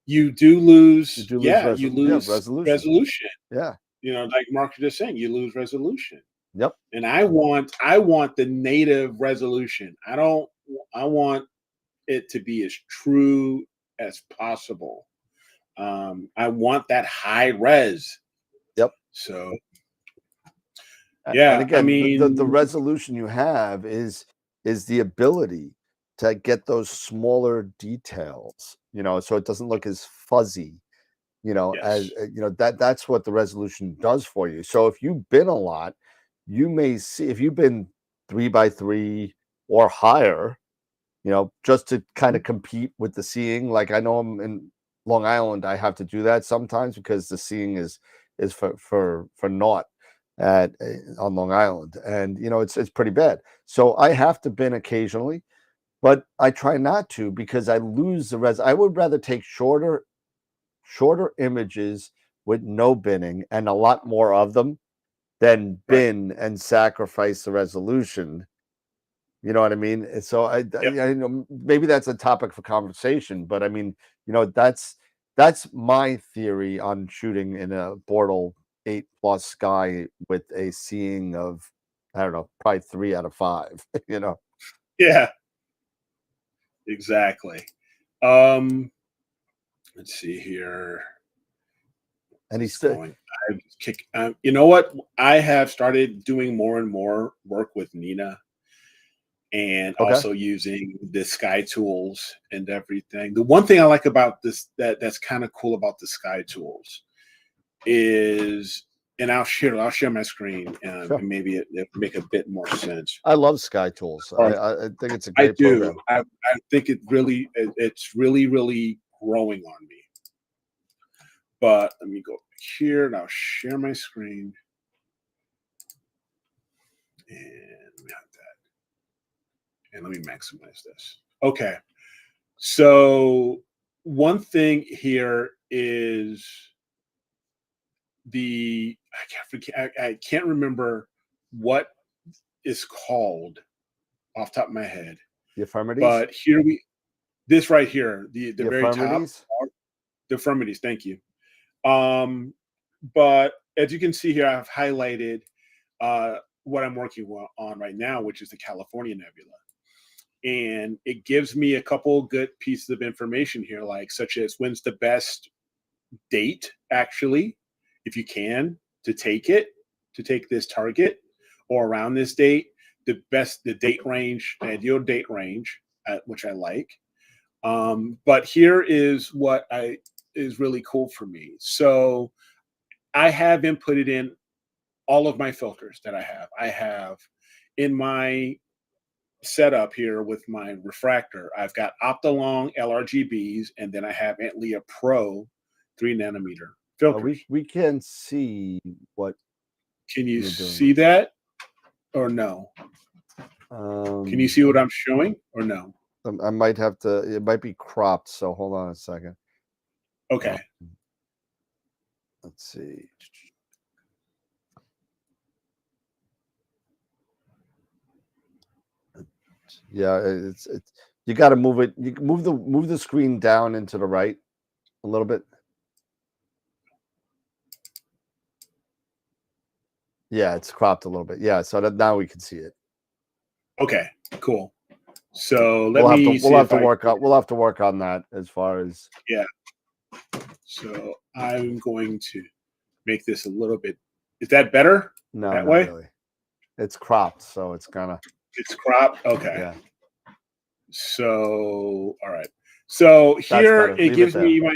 You do lose, You do lose you lose resolution. Yeah. Like Mark was just saying, you lose resolution. Yep. And I want the native resolution. I want it to be as true as possible. I want that high res. Yep. So yeah, and again, I mean, the resolution you have is the ability to get those smaller details, so it doesn't look as fuzzy, as that's what the resolution does for you. So if you've been a lot, you may see, if you've been 3x3 or higher, just to kind of compete with the seeing. Like I know I'm in Long Island, I have to do that sometimes because the seeing is for naught on Long Island, and it's pretty bad. So I have to bin occasionally, but I try not to because I lose the res. I would rather take shorter images with no binning and a lot more of them than bin and sacrifice the resolution. You know what I mean? So I know maybe that's a topic for conversation, but I mean, that's my theory on shooting in a Bortle 8+ sky with a seeing of, I don't know, probably 3 out of 5. Yeah. Exactly. Let's see here. And he's still. You know what? I have started doing more and more work with Nina, and also using the Sky tools and everything. The one thing I like about this that's kind of cool about the Sky tools is, and I'll share my screen, and maybe it make a bit more sense. I love Sky tools. I think it's a great program. I think it's really growing on me. But let me go here and I'll share my screen. And we have that. And let me maximize this. Okay. So one thing here is I can't remember what is called off the top of my head. The infirmities? But this right here, the very top. The infirmities, thank you. But as you can see here, I've highlighted what I'm working on right now, which is the California Nebula. And it gives me a couple good pieces of information here, such as when's the best date, actually, if you can, to take this target, or around this date, the date range, the ideal date range, which I like. But here is what is really cool for me. So I have inputted in all of my filters that I have. I have in my setup here with my refractor, I've got Optolong LRGBs, and then I have Antlia Pro 3nm filters. We can see what. Can you see that or no? Can you see what I'm showing or no? I might have to. It might be cropped. So hold on a second. Okay. Let's see. Yeah, it's you got to move it. You can move the screen down and to the right a little bit. Yeah, it's cropped a little bit. Yeah, so that now we can see it. Okay, cool. So we'll have to work on that as far as. Yeah. So I'm going to make this a little bit. Is that better? No, that not way. Really. It's cropped, so it's kind of. It's cropped. Okay. Yeah. So all right. So here it gives me my.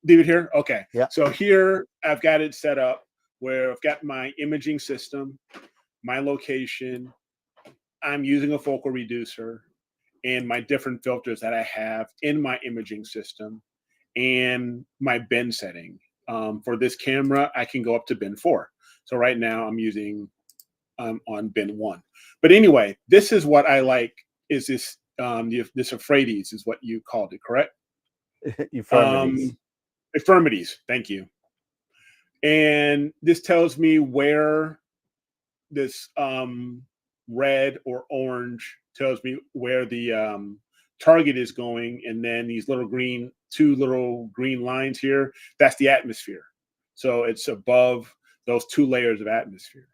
Leave it here. Okay. Yeah. So here I've got it set up where I've got my imaging system, my location. I'm using a focal reducer, and my different filters that I have in my imaging system. and my bin setting. For this camera, I can go up to bin 4. So right now I'm using on bin 1. But anyway, this is what I like. Is this this Euphrates is what you called it, correct? Euphrates. Euphrates. Thank you. And this tells me where this red or orange tells me where the target is going, and then these two little green lines here, that's the atmosphere. So it's above those 2 layers of atmosphere.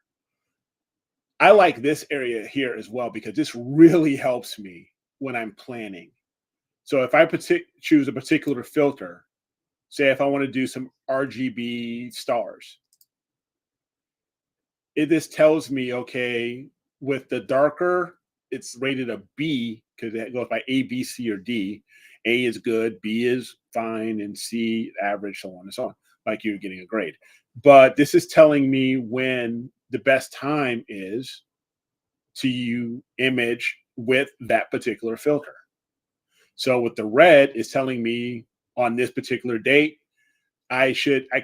I like this area here as well because this really helps me when I'm planning. So if I choose a particular filter, say if I want to do some RGB stars, this tells me, okay, with the darker, it's rated a B because it goes by A, B, C, or D. A is good, B is fine, and C average, so on and so on, like you're getting a grade. But this is telling me when the best time is to image with that particular filter. So with the red, it's telling me on this particular date, I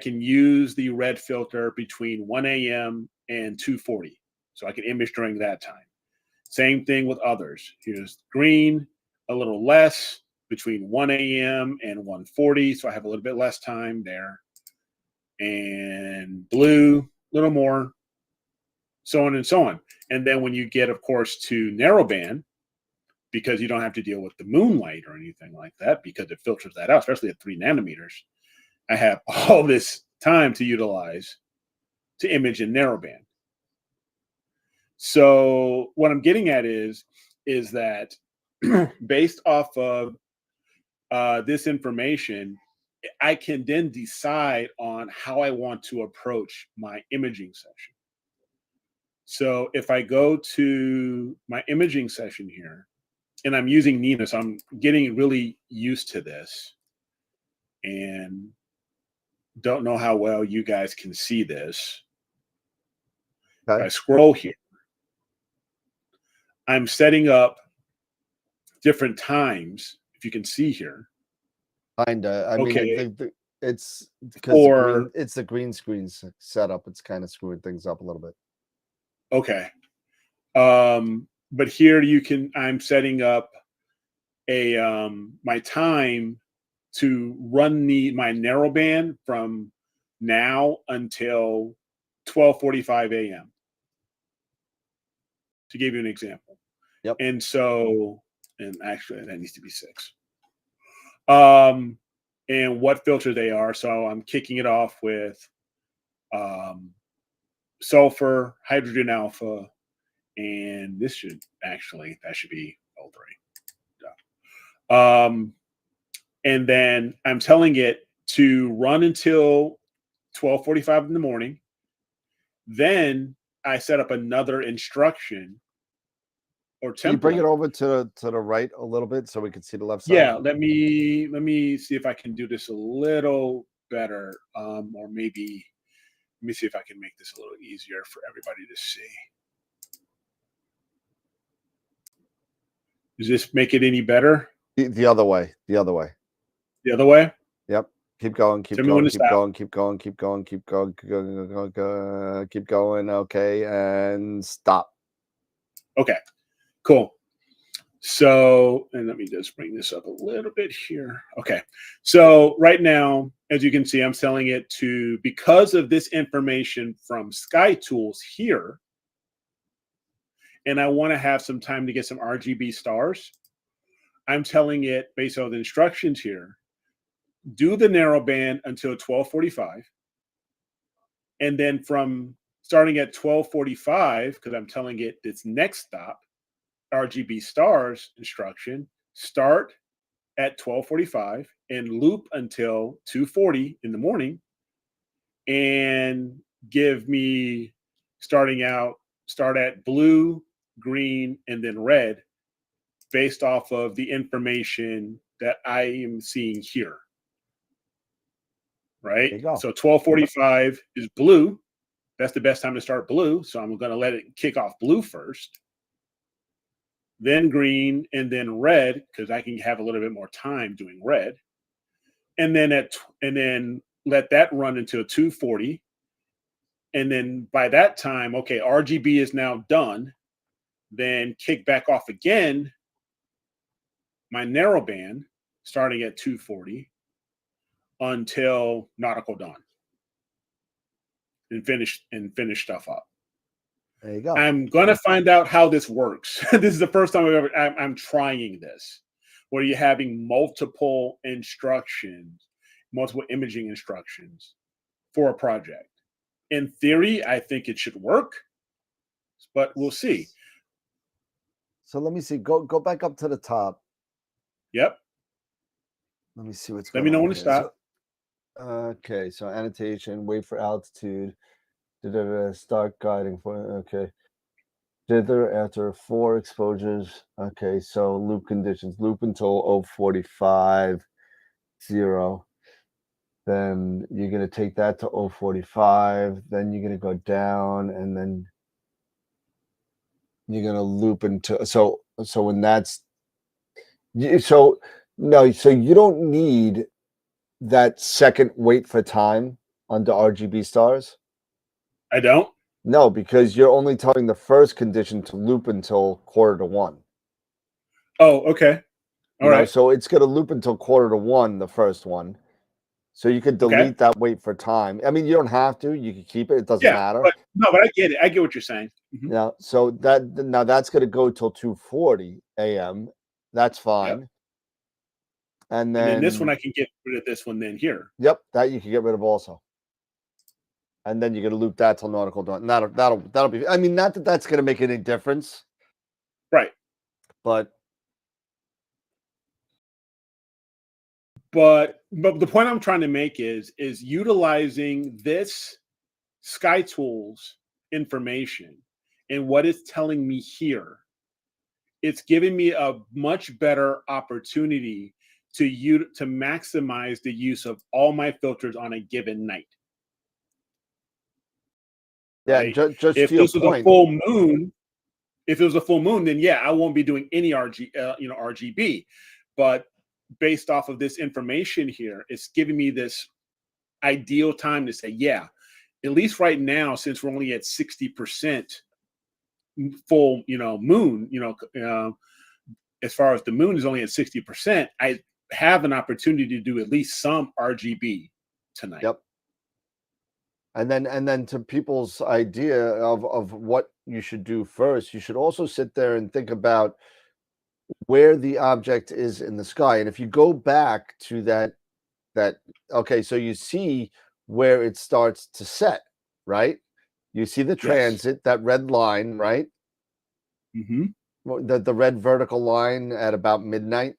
can use the red filter between 1 a.m. and 2:40. So I can image during that time. Same thing with others. Here's green, a little less between 1 a.m. and 1:40. So I have a little bit less time there. And blue, a little more, so on and so on. And then when you get, of course, to narrowband, because you don't have to deal with the moonlight or anything like that, because it filters that out, especially at 3 nanometers, I have all this time to utilize to image in narrowband. So what I'm getting at is that based off of this information, I can then decide on how I want to approach my imaging session. So if I go to my imaging session here, and I'm using Nina, so I'm getting really used to this, and don't know how well you guys can see this. Okay. If I scroll here, I'm setting up different times, if you can see here. Kinda. I Okay. mean, it's because Or it's the green screen setup. It's kind of screwing things up a little bit. okay. But here I'm setting up a my time to run my narrowband from now until 12:45 a.m. to give you an example. Yep. And so, and actually that needs to be 6. And what filter they are. So I'm kicking it off with sulfur, hydrogen alpha, and that should be O3. And then I'm telling it to run until 12:45 in the morning. Then I set up another instruction or template. Can you bring it over to the right a little bit so we can see the left side? Yeah, let me see if I can do this a little better, or maybe let me see if I can make this a little easier for everybody to see. Does this make it any better? The other way. The other way. The other way? Yep. Keep going. Keep Tell me when going. to Keep stop. going. Keep going. Keep going. Keep going. Keep going. Okay, and stop. Okay, cool. So, and let me just bring this up a little bit here. Okay, so right now, as you can see, I'm selling it to, because of this information from Sky Tools here, and I want to have some time to get some RGB stars, I'm telling it, based on the instructions here, do the narrowband until 12:45, and then from starting at 12:45, because I'm telling it its next stop, RGB stars instruction, start at 12:45 and loop until 2:40 in the morning, and give me start at blue, green, and then red based off of the information that I am seeing here. Right? There you go. So 12:45 is blue. That's the best time to start blue. So I'm going to let it kick off blue first, then green, and then red, because I can have a little bit more time doing red. and then let that run into a 240. And then by that time, okay, RGB is now done. Then kick back off again my narrowband starting at 240 until nautical dawn and finish stuff up. There you go. I'm gonna find out how this works. This is the first time I'm trying this, where you're having multiple instructions, multiple imaging instructions for a project. In theory, I think it should work, but we'll see. So let me see. Go back up to the top. Yep. Let me see what's Let going me know on when to here. stop. Okay, so annotation, wait for altitude, start guiding for, okay. Dither after 4 exposures. Okay, so loop conditions, loop until 045, 0. Then you're going to take that to 045, then you're going to go down, and then you're going to loop into, so when that's, so you don't need that second wait for time under RGB stars? I don't. No, because you're only telling the first condition to loop until 1:45. Oh, okay. All right. So it's going to loop until 1:45, the first one. So you could delete that wait for time. I mean, you don't have to. You can keep it. It doesn't matter. But I get it. I get what you're saying. Mm-hmm. Yeah. So that's going to go till 2:40 a.m. That's fine. Yep. And then this one, I can get rid of this one then here. Yep, that you can get rid of also. And then you're going to loop that till nautical dawn. That'll be. I mean, not that that's going to make any difference, right? But the point I'm trying to make is utilizing this Sky Tools information and what it's telling me here. It's giving me a much better opportunity to maximize the use of all my filters on a given night. Yeah, right? just if to your this was point. a full moon, if it was a full moon, then yeah, I won't be doing any RGB. But based off of this information here, it's giving me this ideal time to say, yeah, at least right now, since we're only at 60% full, moon, as far as the moon is only at 60%, I have an opportunity to do at least some RGB tonight. Yep. And then to people's idea of what you should do first, you should also sit there and think about where the object is in the sky. And if you go back to that, okay, so you see where it starts to set, right? You see the transit, that red line, right? Mm-hmm. The red vertical line at about midnight.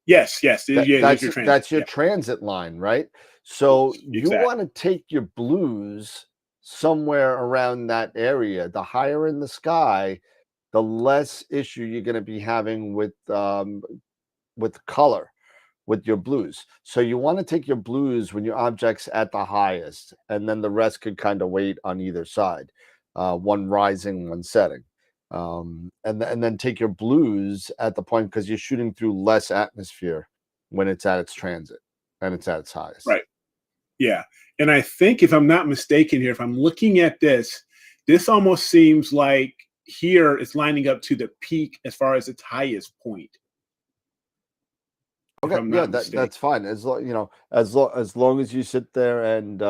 Yes. That's your transit line, right? So you want to take your blues somewhere around that area. The higher in the sky, the less issue you're going to be having with color, with your blues. So you want to take your blues when your object's at the highest, and then the rest could kind of wait on either side, one rising, one setting. And then take your blues at the point, because you're shooting through less atmosphere when it's at its transit and it's at its highest. Right. Yeah. And I think, if I'm not mistaken here, if I'm looking at this almost seems like here it's lining up to the peak as far as its highest point. Okay. Yeah, that's fine. As long as you sit there and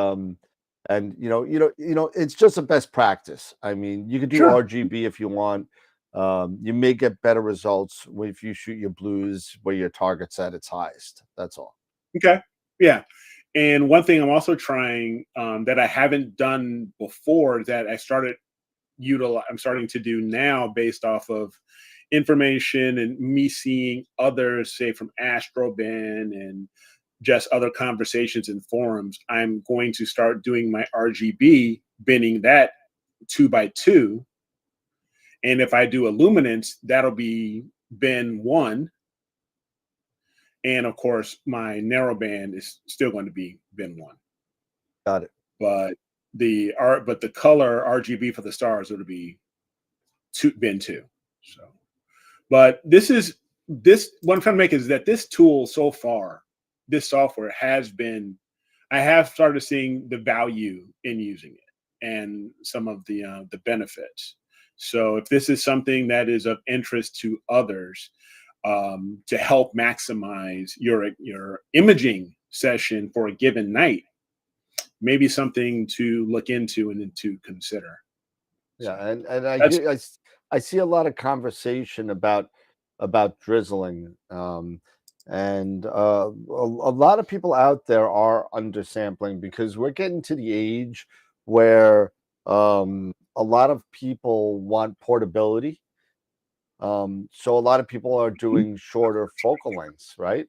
it's just a best practice. I mean, you could do RGB if you want. You may get better results if you shoot your blues where your target's at its highest. That's all. Okay. Yeah. And one thing I'm also trying that I haven't done before, that I'm starting to do now, based off of information and me seeing others, say from Astrobin and just other conversations in forums, I'm going to start doing my RGB, binning that 2x2. And if I do a luminance, that'll be bin 1. And of course, my narrowband is still going to be bin 1. Got it. But the color RGB for the stars would be bin 2. So, but what I'm trying to make is that this tool so far this software has been, I have started seeing the value in using it and some of the benefits. So if this is something that is of interest to others, to help maximize your imaging session for a given night, maybe something to look into and to consider. Yeah, So and I that's hear I see a lot of conversation about drizzling, and a lot of people out there are undersampling because we're getting to the age where a lot of people want portability. So a lot of people are mhm. doing shorter focal lengths, right?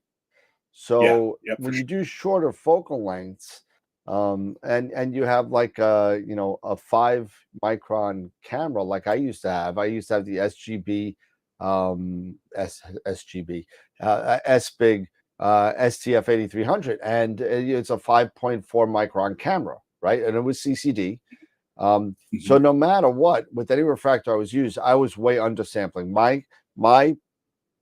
Yeah, So yeah, for when you sure. do shorter focal lengths, and you have like a a 5 micron camera, like I used to have the SGB, SGB, S big, STF 8300, and it's a 5.4 micron camera, right? And it was CCD. So Mhm. no matter what, with any refractor I was used, I was way undersampling. My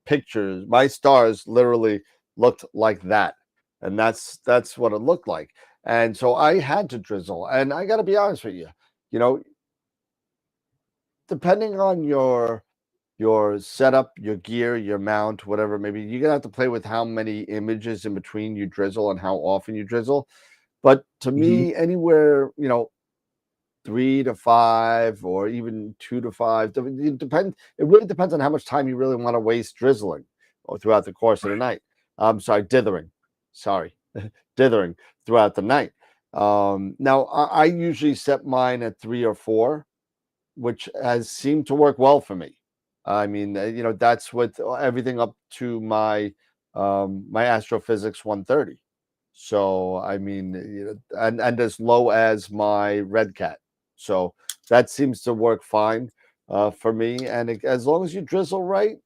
pictures, my stars literally looked like that. And that's what it looked like. And so I had to drizzle. And I gotta be honest with you, you know, depending on your setup, your gear, your mount, whatever, maybe you're gonna have to play with how many images in between you drizzle and how often you drizzle. But to Mhm. me, anywhere, 3 to 5 or even 2 to 5. It depends. It really depends on how much time you really want to waste drizzling or throughout the course of the Right. night. I'm sorry, dithering. Sorry, dithering throughout the night. Now I usually set mine at 3 or 4, which has seemed to work well for me. I mean, that's with everything up to my astrophysics 130. So I mean, and as low as my red cat. So that seems to work fine for me. And as long as you drizzle right,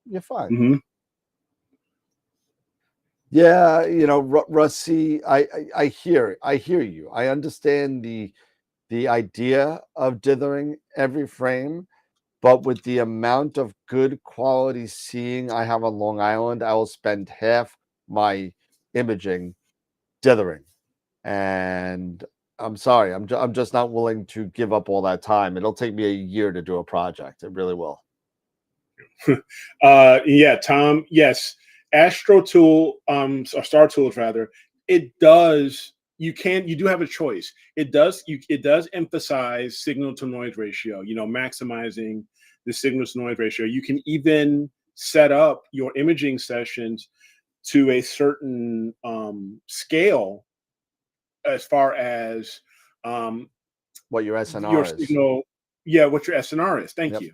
you're fine. Mhm. Yeah, Rusty, I hear you. I understand the idea of dithering every frame, but with the amount of good quality seeing I have on Long Island, I will spend half my imaging dithering. And I'm sorry, I'm just not willing to give up all that time. It'll take me a year to do a project. It really will. Yeah, Tom. Yes, Astro Tool, or Star Tools rather. It does. You do have a choice. It does emphasize signal to noise ratio. Maximizing the signal to noise ratio. You can even set up your imaging sessions to a certain scale as far as um, What your your SNR is. signal, yeah, what your SNR is. Thank Yep. you.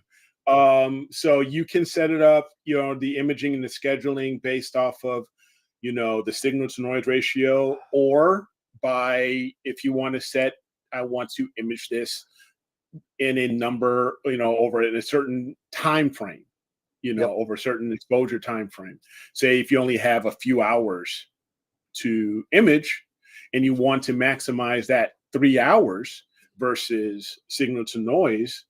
So you can set it up, the imaging and the scheduling based off of, the signal to noise ratio, or by, if you want to set, I want to image this in a number, over a certain time frame, Yep. over a certain exposure time frame. Say if you only have a few hours to image and you want to maximize that 3 hours versus signal to noise,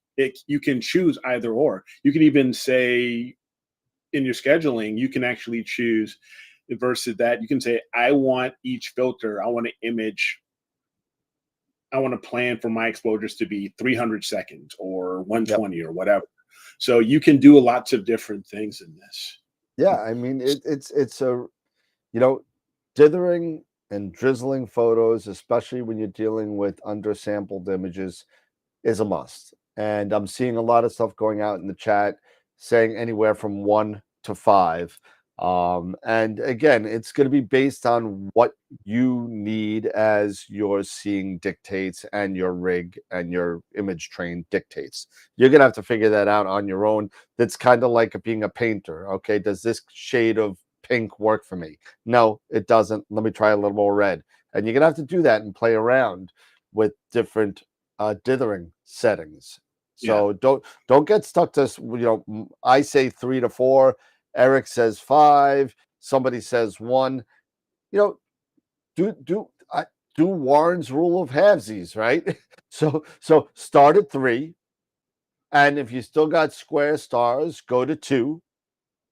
you can choose either or. You can even say in your scheduling, you can actually choose versus that. You can say, I want each filter, I want to image, I want to plan for my exposures to be 300 seconds or Yep. 120 or whatever. So you can do lots of different things in this. Yeah. I mean, it's a you know, dithering and drizzling photos, especially when you're dealing with undersampled images, is a must. And I'm seeing a lot of stuff going out in the chat saying anywhere from 1 to 5. And again, it's going to be based on what you need as your seeing dictates and your rig and your image train dictates. You're going to have to figure that out on your own. That's kind of like being a painter. Okay, does this shade of pink work for me? No, it doesn't. Let me try a little more red. And you're going to have to do that and play around with different dithering settings. Yeah. So don't get stuck to I say 3 to 4, Eric says 5, somebody says 1. You know, do Warren's rule of halvesies, right? So start at 3, and if you still got square stars, go to 2.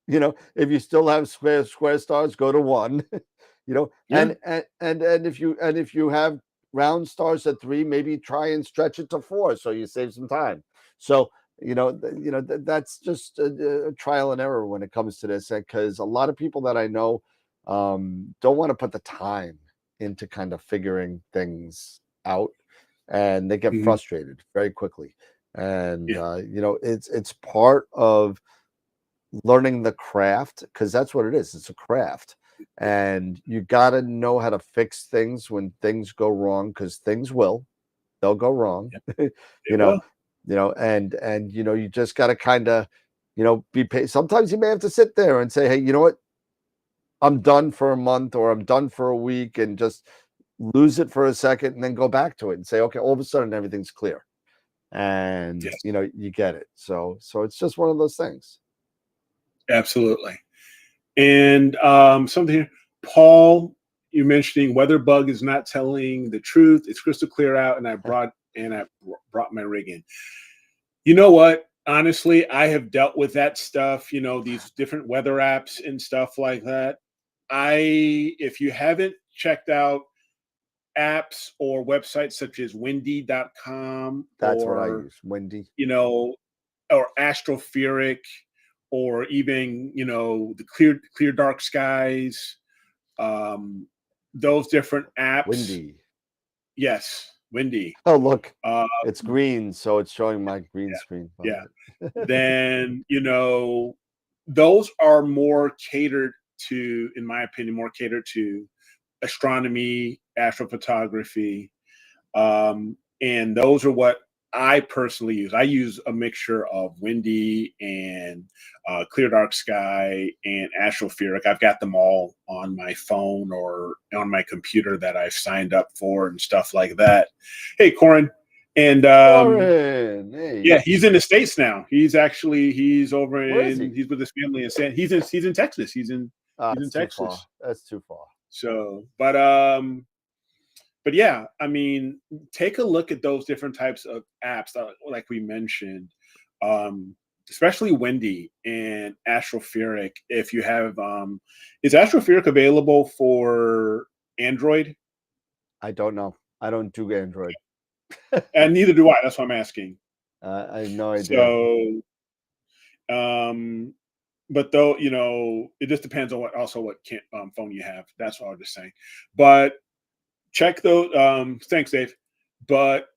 If you still have square stars, go to 1. You know, Yeah. and if you have round stars at 3, maybe try and stretch it to 4 so you save some time. So that's just a trial and error when it comes to this, because a lot of people that I know don't want to put the time into kind of figuring things out, and they get Mhm. frustrated very quickly. And Yeah. it's part of learning the craft, because that's what it is. It's a craft, and you got to know how to fix things when things go wrong, because they'll go wrong. It you know will. and you just got to kind of be sometimes you may have to sit there and say, hey, you know what, I'm done for a month or I'm done for a week, and just lose it for a second and then go back to it and say, okay, all of a sudden everything's clear, and Yes. you get it. So it's just one of those things. Absolutely. And something here, Paul, you're mentioning WeatherBug is not telling the truth. It's crystal clear out, and I brought my rig in. You know what? Honestly, I have dealt with that stuff. These different weather apps and stuff like that. If you haven't checked out apps or websites such as windy.com That's what I or use, Wendy. or Astropheric, or even the clear dark skies, those different apps. Windy. Yes, Windy. Oh, look, Uh, it's green, so it's showing my green screen. yeah. Then those are more catered to, in my opinion, astronomy, astrophotography, and those are what I personally use. I use a mixture of Windy and Clear Dark Sky and Astropheric. I've got them all on my phone or on my computer that I've signed up for and stuff like that. Hey, Corin. And Warren, hey. yeah, he's in the States now. He's over Where is he? he's with his family in he's in Texas. He's in Texas. Too far. That's too far. So, but yeah, I mean, take a look at those different types of apps, like we mentioned, especially Windy and Astropheric. If you have, is Astropheric available for Android? I don't know. I don't do Android. And neither do I. That's what I'm asking. I have no idea. So, but though, it just depends on what phone you have. That's what I was just saying. But check those. Thanks, Dave. But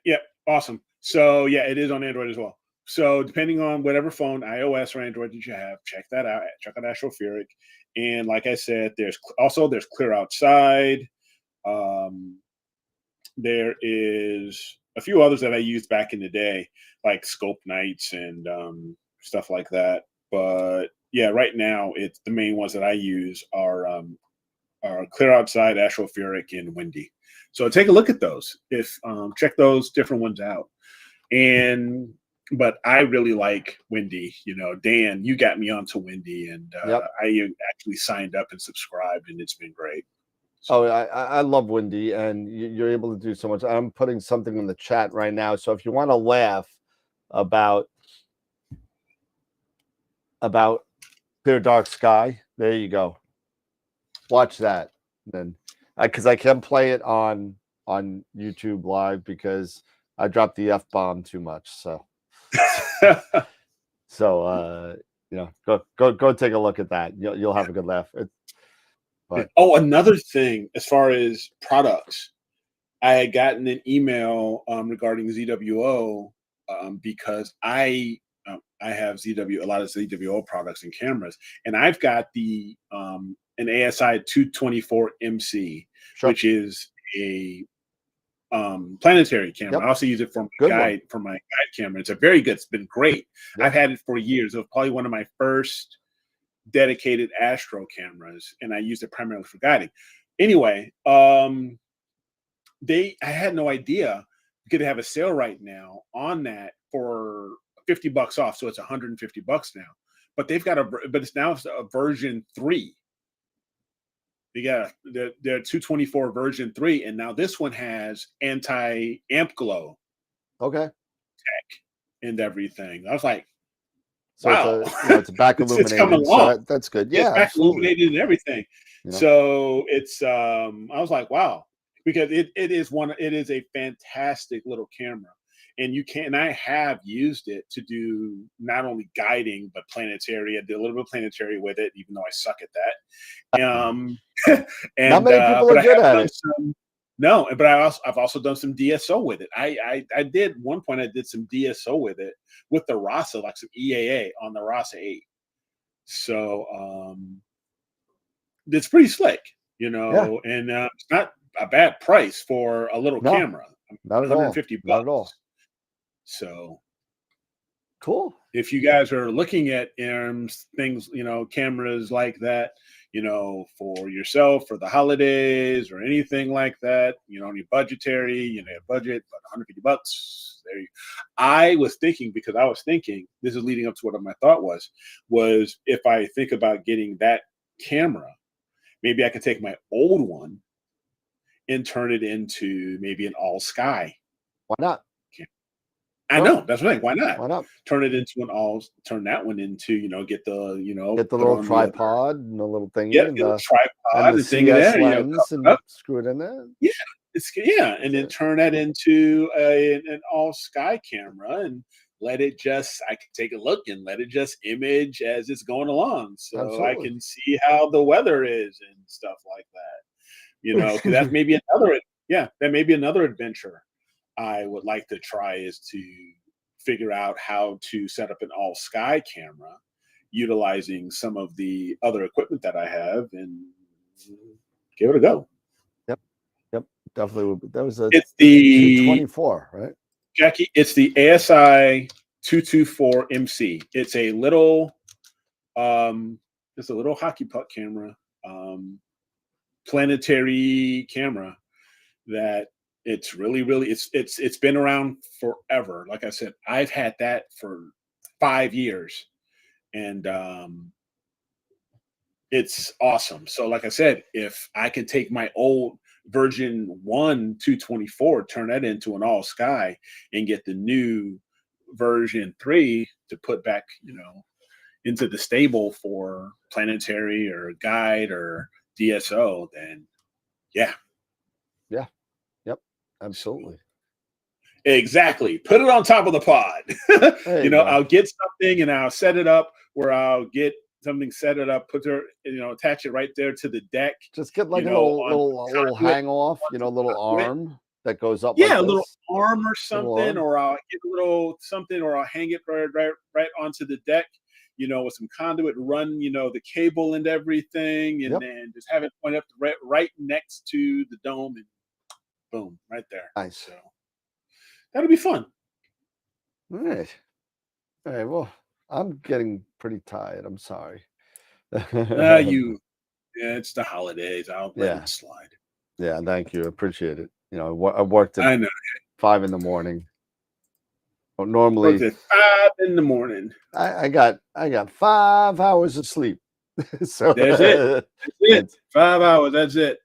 yeah, awesome. So yeah, it is on Android as well. So depending on whatever phone, iOS or Android that you have, check that out. Check out Astropheric. And like I said, there's Clear Outside. There is a few others that I used back in the day, like Scope Nights and stuff like that. But yeah, right now it's the main ones that I use are Clear Outside, Astropheric, and Windy. So take a look at those. Check those different ones out. But I really like Windy. Dan, you got me onto Windy, and Yep. I actually signed up and subscribed, and it's been great. So, I love Windy, and you're able to do so much. I'm putting something in the chat right now. So if you want to laugh about Clear Dark Sky, there you go. Watch that. Then, because I can't play it on YouTube Live because I dropped the F-bomb too much. So, go take a look at that. You'll have a good laugh. Oh, another thing, as far as products, I had gotten an email regarding ZWO because I have a lot of ZWO products and cameras, and I've got an ASI 224 MC, which is a planetary camera. Yep. I also use it for my guide camera. It's a very good. It's been great. Yep. I've had it for years. It was probably one of my first dedicated astro cameras, and I used it primarily for guiding. Anyway, I had no idea you could have a sale right now on that for $50 off, so it's $150 now. But it's now a version 3. They got their 224 version 3, and now this one has anti-amp glow. Okay. Tech and everything. I was like, so wow, it's a back illuminated. It's coming along. So that's good. Yeah, it's back illuminated and everything. You know? So it's I was like, wow, because it is a fantastic little camera. And I have used it to do not only guiding but planetary. I did a little bit of planetary with it, even though I suck at that. Not many people but are I good have at done it. some. No, but I've also done some DSO with it. I did one point. I did some DSO with it with the Rasa, like some EAA on the Rasa 8. So it's pretty slick, and it's not a bad price for a little No, camera. not at all. 150 bucks. Not at all. So Cool. if you guys are looking at things, cameras like that, for yourself for the holidays or anything like that, any budgetary, budget, but 150 bucks. I was thinking, because this is leading up to what my thought was if I think about getting that camera, maybe I could take my old one and turn it into maybe an all sky. Why not? I know, that's right. Why not? Why not? Turn that one into, get the little tripod and the little thing. Yeah, get a tripod and the thing in CS there, lens and screw it in there. Yeah, and then turn that into an all sky camera and I can take a look and let it just image as it's going along, so Absolutely. I can see how the weather is and stuff like that. 'Cause that's maybe another adventure I would like to try, is to figure out how to set up an all sky camera utilizing some of the other equipment that I have and give it a go. Yep. Definitely would be. That was It's the 224, right? Jackie, it's the ASI 224 MC. It's a little hockey puck camera, planetary camera that it's really, it's been around forever. Like I said, I've had that for 5 years, and it's awesome. So like I said, if I could take my old version 1 224, turn that into an all sky, and get the new version 3 to put back, into the stable for planetary or guide or DSO, then yeah. Absolutely. Exactly. Put it on top of the pod. I'll get something and I'll set it up where I'll get something, set it up, attach it right there to the deck. Just get like a little hang off, little arm that goes up. Yeah, like a little this. arm or something, or I'll get a little something, or I'll hang it right onto the deck, with some conduit, run, the cable and everything, and then just have it point up right next to the dome, and boom, right there. Nice. So that'll be fun. All right. Well, I'm getting pretty tired. I'm sorry. It's the holidays. I'll let it slide. Yeah, thank you. Appreciate it. I worked at 5 a.m. Well, normally worked at 5 a.m. I got 5 hours of sleep. So that's it. That's it. 5 hours. That's it.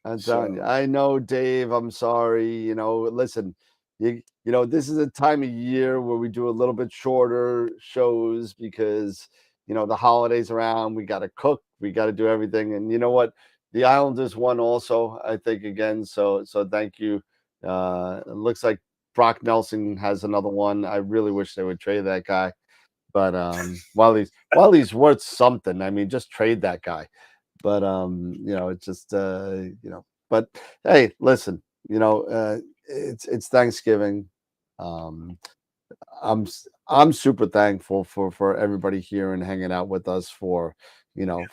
I'm telling you. I know, Dave. I'm sorry. Listen, this is a time of year where we do a little bit shorter shows because the holidays around. We got to cook. We got to do everything. And you know what? The Islanders won also, I think, again. So thank you. It looks like Brock Nelson has another one. I really wish they would trade that guy. But while he's worth something, I mean, just trade that guy. But it's just But hey, listen, it's Thanksgiving. I'm super thankful for everybody here and hanging out with us for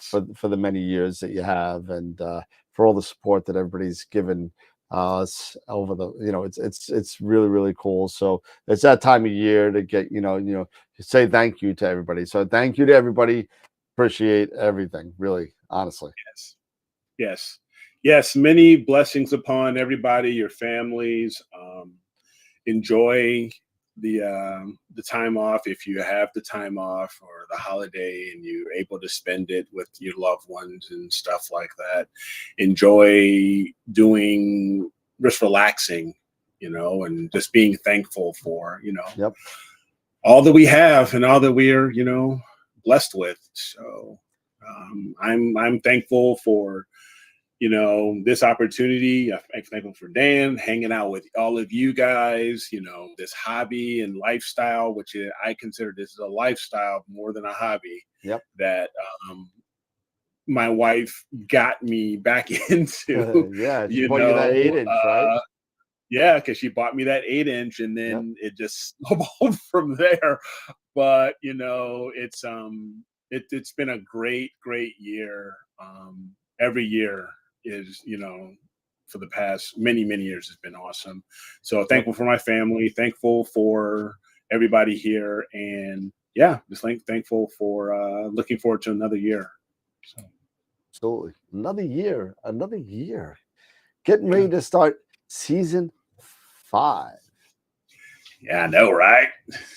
for the many years that you have, and for all the support that everybody's given us over the it's really, really cool. So it's that time of year to get say thank you to everybody. So thank you to everybody. Appreciate everything, really, honestly. Yes. Many blessings upon everybody, your families. Enjoy the time off if you have the time off, or the holiday and you're able to spend it with your loved ones and stuff like that. Enjoy just relaxing, and just being thankful for all that we have and all that we're blessed with. So I'm thankful for this opportunity. I'm thankful for Dan hanging out with all of you guys. This hobby and lifestyle, which I consider this is a lifestyle more than a hobby. Yep. That my wife got me back into. Yeah, she bought you that 8-inch, right? Yeah, because she bought me that 8-inch, and then it just snowballed from there. But it's been a great year. Every year is for the past many years has been awesome. So thankful for my family, thankful for everybody here, and just thankful for looking forward to another year. So. Absolutely, another year, getting ready to start season 5. Yeah, I know, right?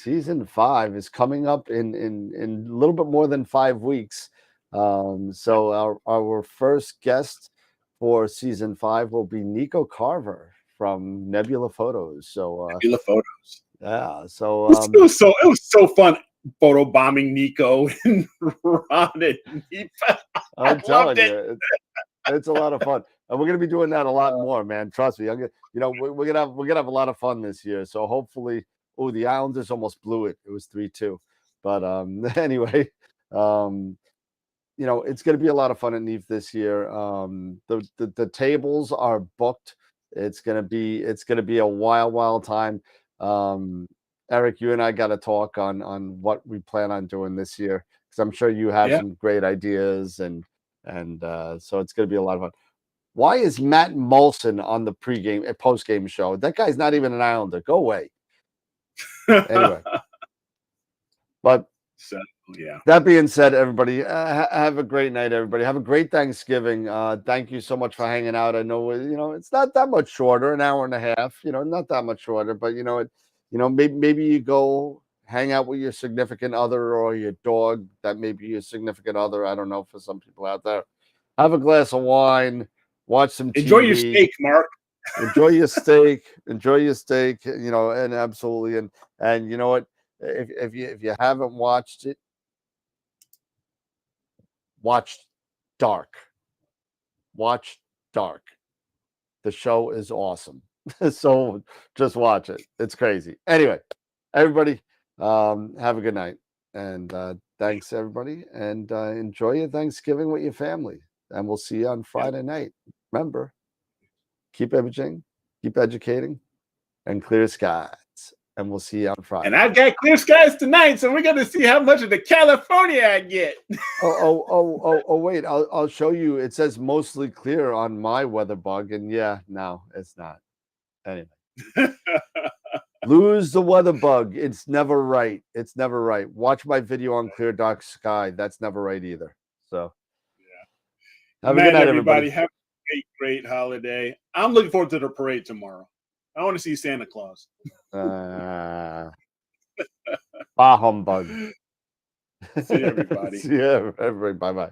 Season 5 is coming up in a little bit more than 5 weeks. So our first guest for season 5 will be Nico Carver from Nebula Photos. So Nebula Photos. Yeah. So it was so fun photo bombing Nico and Ron and Nipa. I'm telling you, it's a lot of fun, and we're gonna be doing that a lot more, man. Trust me. We're gonna have a lot of fun this year. So hopefully, the Islanders almost blew it. It was 3-2, but anyway, it's gonna be a lot of fun at Neve this year. The tables are booked. It's gonna be a wild time. Eric, you and I got to talk on what we plan on doing this year, because I'm sure you have some great ideas, and so it's going to be a lot of fun. Why is Matt Molson on the post-game show? That guy's not even an Islander. Go away. Anyway, but that being said, everybody, have a great night. Everybody, have a great Thanksgiving. Thank you so much for hanging out. I know it's not that much shorter, an hour and a half. Not that much shorter, but maybe you go hang out with your significant other or your dog. That may be your significant other. I don't know, for some people out there. Have a glass of wine. Watch some TV. Enjoy your steak, Mark. Enjoy your steak. And absolutely. And you know what? If you haven't watched it, watch Dark. Watch Dark. The show is awesome. So just watch it. It's crazy. Anyway, everybody, have a good night, and thanks everybody, and enjoy your Thanksgiving with your family, and we'll see you on Friday night. Remember, keep imaging, keep educating, and clear skies, and we'll see you on Friday. And I've got clear skies tonight, so we're gonna see how much of the California I get. Wait, I'll show you. It says mostly clear on my weather bug, and no, it's not. Anyway, lose the weather bug. It's never right. Watch my video on clear dark sky. That's never right either. So have a good night, everybody. Have a great holiday. I'm looking forward to the parade tomorrow. I want to see Santa Claus. Bah humbug. See you, everybody. See you, everybody. Bye-bye.